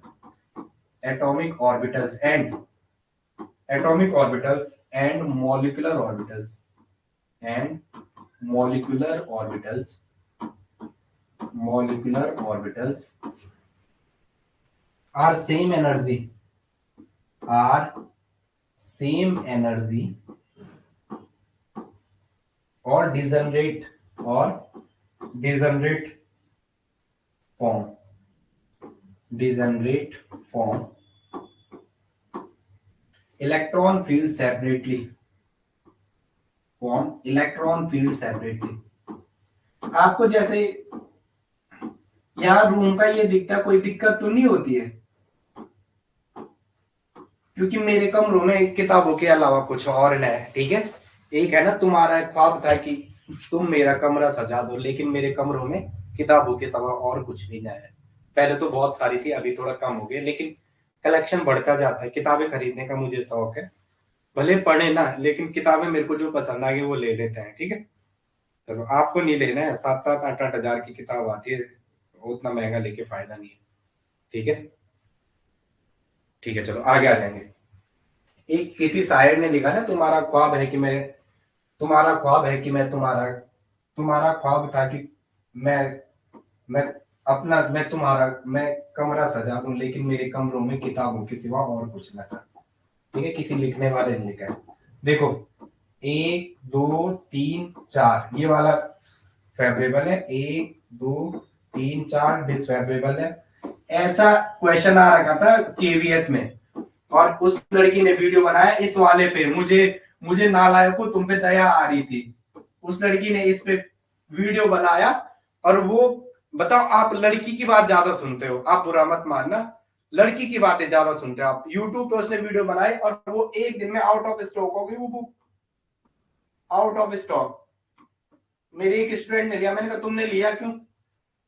and molecular orbitals are same energy or degenerate form electron field separately आपको जैसे यहाँ रूम का ये दिखता, कोई दिक्कत तो नहीं होती है, क्योंकि मेरे कमरों में किताबों के अलावा कुछ और है। ठीक है, एक है ना तुम्हारा ख्वाब था कि तुम मेरा कमरा सजा दो, लेकिन मेरे कमरों में किताबों के सिवा और कुछ भी नहीं है। पहले तो बहुत सारी थी, अभी थोड़ा कम हो गया, लेकिन कलेक्शन बढ़ता जाता है। किताबें खरीदने का मुझे शौक है, भले पढ़े ना, लेकिन किताबें मेरे को जो पसंद आ गई वो ले लेते हैं। ठीक है, चलो आपको नहीं लेना है, 7-7 8-8 हजार की किताब आती है, उतना महंगा लेके फायदा नहीं है। ठीक है ठीक है, चलो आगे आ जाएंगे। एक किसी शायर ने लिखा ना, तुम्हारा ख्वाब है कि मैं तुम्हारा ख्वाब था कि मैं मैं मैं कमरा सजा दूं, लेकिन मेरे कमरों में किताबों के सिवा और कुछ न था। ठीक है, किसी लिखने वाले ने लिखा है। देखो 1 2 3 4 ये वाला फेवरेबल है, 1 2 3 4 डिसफेवरेबल है। ऐसा क्वेश्चन आ रखा था केवीएस में, और उस लड़की ने वीडियो बनाया इस वाले पे, मुझे नालायकों तुम पे दया आ रही थी। उस लड़की ने इस पे वीडियो बनाया, और वो बताओ, आप लड़की की बात ज्यादा सुनते हो, आप बुरा मत मानना, लड़की की बातें ज्यादा सुनते हो आप। यूट्यूब पे उसने वीडियो बनाई और वो एक दिन में आउट ऑफ स्टॉक हो गई, वो बुक आउट ऑफ स्टॉक। मेरे एक स्टूडेंट ने लिया, मैंने कहा तुमने लिया क्यों?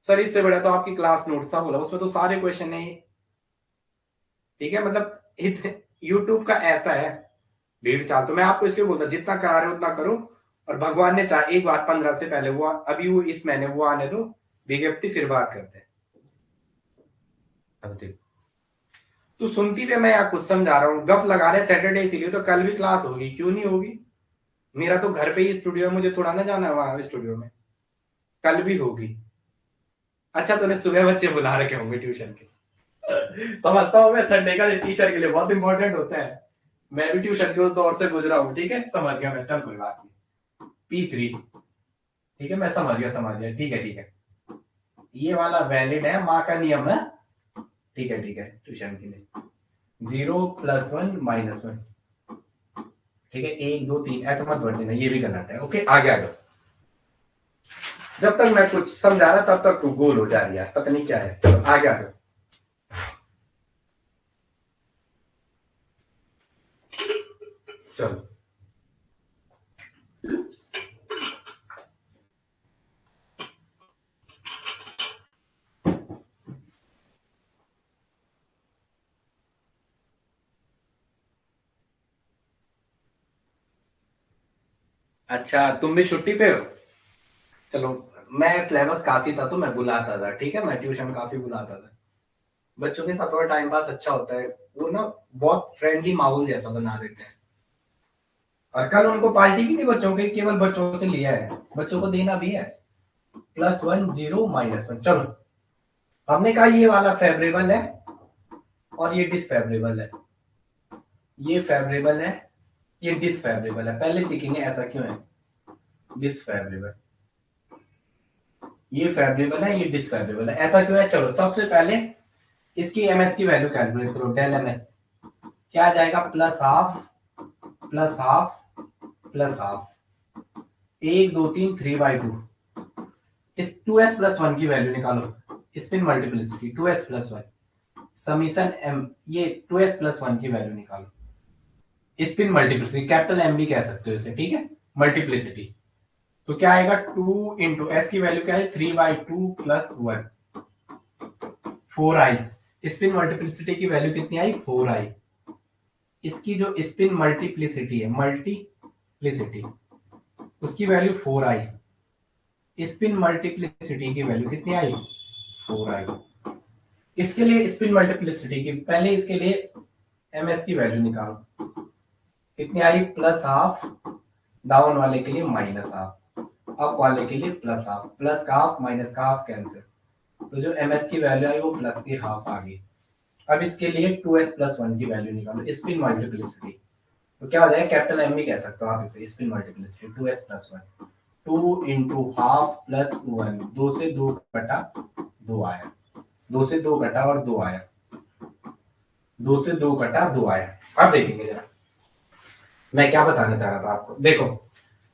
सर इससे बड़ा तो आपकी क्लास नोट था, बोला उसमें तो सारे क्वेश्चन नहीं। ठीक है, मतलब यूट्यूब का ऐसा है भीड़ चाल। तो मैं आपको इसलिए बोलता, जितना करा रहे हो उतना करो, और भगवान ने चाहे एक बात 15 से पहले, वो अभी वो इस महीने वो आने दो विज्ञप्ति, फिर बात करते हैं। अब देखो, तू सुनती भी, मैं यहाँ कुछ समझा रहा हूँ, गप लगा रहे सैटरडे, इसीलिए तो कल भी क्लास होगी, क्यों नहीं होगी? मेरा तो घर पे ही स्टूडियो है, मुझे थोड़ा ना जाना है वहां स्टूडियो में, कल भी होगी। अच्छा, तूने सुबह बच्चे बुला रखे होंगे ट्यूशन के। समझता हूँ मैं, संडे का टीचर के लिए बहुत इंपॉर्टेंट होता है। मैं भी ट्यूशन के उस दौर से गुजरा हूँ। ठीक है, समझ गया मैं, चल कोई बात नहीं। P3, ठीक है, मैं समझ गया, ठीक है ठीक है, ये वाला वैलिड है, माँ का नियम है। ठीक है ट्यूशन के लिए 0 +1 -1। ठीक है, 1 2 3 ऐसा मत बढ़ देना, ये भी गलत है। ओके, आगे आ जाओ। जब तक मैं कुछ समझा रहा तब तक तू गोल हो जा रही है, पता नहीं क्या है। चलो आगे आ जाओ। चलो, अच्छा तुम भी छुट्टी पे हो? चलो, मैं सिलेबस काफी था तो मैं बुलाता था। ठीक है, मैं ट्यूशन काफी बुलाता था, बच्चों के साथ थोड़ा टाइम पास अच्छा होता है, वो ना बहुत फ्रेंडली माहौल जैसा बना देते हैं। और कल उनको पार्टी भी थी बच्चों के, केवल बच्चों से लिया है, बच्चों को देना भी है। +1 0 -1। चलो, हमने कहा ये वाला फेवरेबल है और ये डिसफेवरेबल है, ये फेवरेबल है, ये डिसफेवरेबल है। पहले देखेंगे ऐसा क्यों है डिसफेवरेबल। ये फेवरेबल है, ये डिसफेवरेबल है। ऐसा क्यों है? चलो सबसे पहले इसकी एमएस की वैल्यू कैलकुलेट करो। डेल एमएस क्या आ जाएगा? Plus half plus half plus half, 1 2 3 3/2। इस 2s+1 की वैल्यू निकालो। Spin multiplicity 2s+1 summation m, ये 2s+1 की वैल्यू निकालो। स्पिन मल्टीप्लिसिटी कैपिटल M भी कह सकते हो इसे, ठीक है, मल्टीप्लिसिटी। तो क्या आएगा? 2 इंटू एस की वैल्यू क्या है? 3/2 प्लस 1 4i। स्पिन मल्टीप्लिसिटी की वैल्यू कितनी आई? 4i। इसकी जो स्पिन मल्टीप्लिसिटी है, मल्टीप्लिसिटी, उसकी वैल्यू 4i। स्पिन मल्टीप्लिसिटी की वैल्यू कितनी आई? 4i। इसके लिए स्पिन मल्टीप्लिसिटी की, पहले इसके लिए एमएस की वैल्यू निकालो। कितनी आई? प्लस हाफ, डाउन वाले के लिए माइनस हाफ, अप वाले के लिए प्लस हाफ। प्लस का हाफ माइनस का हाफ कैंसिल, तो जो एमएस की वैल्यू आई वो प्लस की हाफ आ गई। अब इसके लिए 2s+1 की वैल्यू निकालो, स्पिन मल्टीप्लिसिटी। तो क्या हो जाएगा? कैपिटल एम भी कह सकते हो आप इसे, spin multiplicity 2s+1, 2 into half plus 1, 2 से 2 कटा 2 आया, 2 से 2 कटा और 2 आया, 2 से 2 कटा 2 आया। अब देखेंगे जरा मैं क्या बताना चाह रहा था आपको। देखो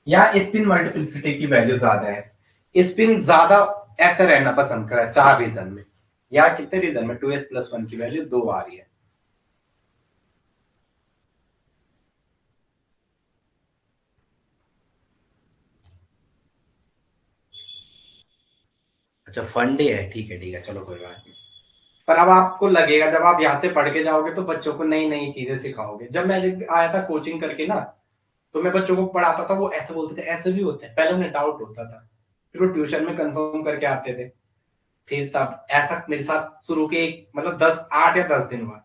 यहाँ स्पिन मल्टीप्लिसिटी की वैल्यू ज्यादा है, स्पिन ज्यादा ऐसा रहना पसंद कर रहा है 4 रीजन में। यहाँ कितने रीजन में? 2s+1 की वैल्यू 2 आ रही है। अच्छा फन डे है, ठीक है ठीक है, चलो कोई बात नहीं। पर अब आपको लगेगा जब आप यहाँ से पढ़ के जाओगे तो बच्चों को नई नई चीजें सिखाओगे। जब मैं आया था कोचिंग करके ना, तो मैं बच्चों को पढ़ाता था, वो ऐसे बोलते थे ऐसे भी होते हैं, पहले उन्हें डाउट होता था, फिर वो ट्यूशन में कंफर्म करके आते थे। फिर तब ऐसा मेरे साथ शुरू के मतलब 8 या 10 दिन बाद,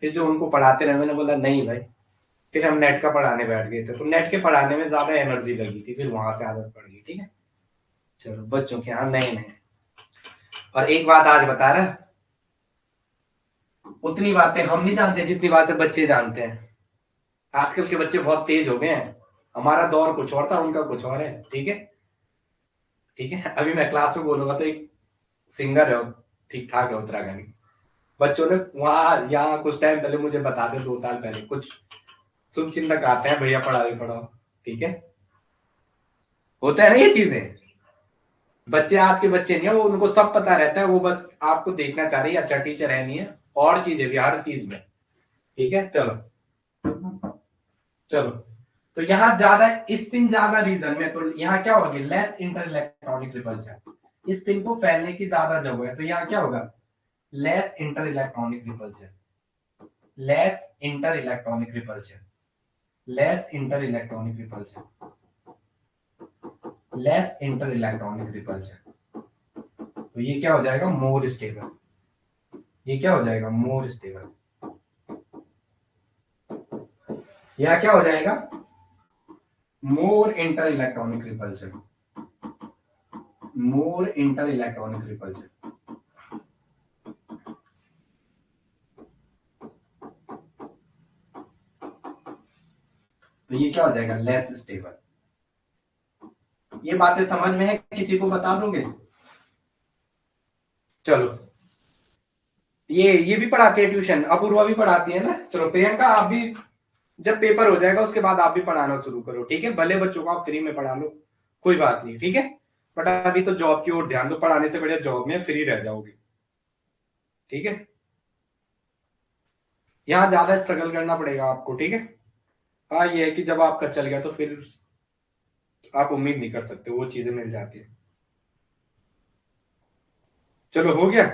फिर जो उनको पढ़ाते रहे, मैंने बोला नहीं भाई। फिर हम नेट का पढ़ाने बैठ गए थे, तो नेट के पढ़ाने में ज्यादा एनर्जी लगी थी, फिर वहां से आदत पड़ गई। ठीक है, चलो बच्चों के यहाँ नए नए। और एक बात आज बता रहा, उतनी बातें हम नहीं जानते जितनी बातें बच्चे जानते हैं। आजकल के बच्चे बहुत तेज हो गए हैं। हमारा दौर कुछ और था, उनका कुछ और है। ठीक है ठीक है। अभी मैं क्लास में बोलूंगा तो एक सिंगर है, ठीक ठाक है, उत्तराखंड। बच्चों ने वहां यहाँ कुछ टाइम पहले मुझे बता दे, 2 साल पहले कुछ शुभ चिंतक आते हैं, भैया पढ़ाओ। ठीक है, होता है ना ये चीजें। बच्चे आज के बच्चे नहीं है, वो उनको सब पता रहता है, वो बस आपको देखना चाह रही है अच्छा टीचर है नहीं है, और चीजें भी हर चीज में। ठीक है, चलो चलो। तो यहाँ ज्यादा स्पिन ज्यादा रीजन में, तो यहाँ क्या होगी? Less inter electronic repulsion. Spin को फैलने की ज्यादा जगह है, तो यहाँ क्या होगा? Less inter electronic repulsion, less inter electronic repulsion, less inter electronic repulsion, less inter electronic repulsion. तो ये क्या हो जाएगा? More stable. ये क्या हो जाएगा? More stable. यह क्या हो जाएगा? More inter electronic repulsion, more inter electronic repulsion. तो ये क्या हो जाएगा? Less stable. ये बातें समझ में है? किसी को बता दोगे? चलो, ये भी पढ़ाते हैं ट्यूशन, अपूर्वा भी पढ़ाती है ना। चलो प्रियंका, आप भी जब पेपर हो जाएगा उसके बाद आप भी पढ़ाना शुरू करो। ठीक है, भले बच्चों को आप फ्री में पढ़ा लो, कोई बात नहीं। ठीक है, बट अभी तो जॉब की ओर ध्यान दो, पढ़ाने से बढ़िया जॉब में फ्री रह जाओगे। ठीक है, यहाँ ज्यादा स्ट्रगल करना पड़ेगा आपको। ठीक है, हाँ ये है कि जब आपका चल गया तो फिर आप उम्मीद नहीं कर सकते, वो चीजें मिल जाती है। चलो हो गया।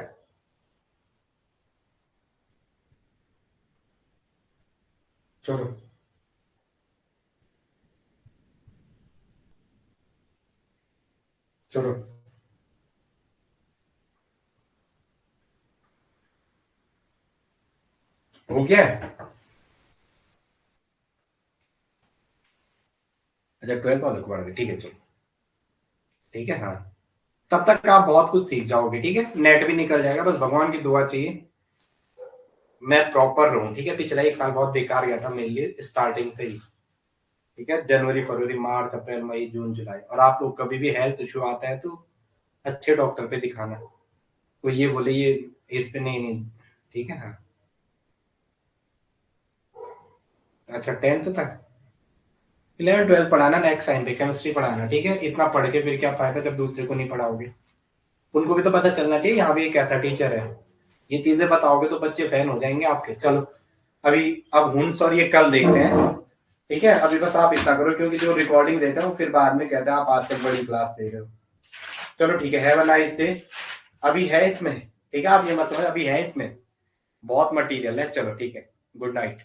चलो चलो, हो गया। अच्छा 12th वाले को पढ़ा दे, ठीक है चलो। ठीक है हाँ, तब तक आप बहुत कुछ सीख जाओगे। ठीक है, नेट भी निकल जाएगा, बस भगवान की दुआ चाहिए मैं प्रॉपर रहूं। ठीक है, पिछला 1 साल बहुत बेकार गया था मेरे लिए स्टार्टिंग से ही। ठीक है, जनवरी फरवरी मार्च अप्रैल मई जून जुलाई, और आप लोग कभी भी हेल्थ इशू आता है तो अच्छे डॉक्टर पे दिखाना, कोई ये बोले ये इस पे नहीं नहीं, ठीक है ना। अच्छा 10th तक, 11th 12th पढ़ाना, नेक्स्ट टाइम पे केमिस्ट्री पढ़ाना, ठीक है। इतना पढ़ के फिर क्या फायदा जब दूसरे को नहीं पढ़ाओगे। उनको भी तो पता चलना चाहिए यहाँ भी एक ऐसा टीचर है। ये चीजें बताओगे तो बच्चे फैन हो जाएंगे आपके। चलो अभी अब हुंस और ये कल देखते हैं, ठीक है। अभी बस आप इतना करो, क्योंकि जो रिकॉर्डिंग देते हैं वो फिर बाद में कहते हैं आप आज तक बड़ी क्लास दे रहे हो। चलो ठीक है, हैव अ नाइस डे। अभी है इसमें, ठीक है, आप ये मत समझ, अभी है इसमें बहुत मटेरियल है। चलो ठीक है, गुड नाइट।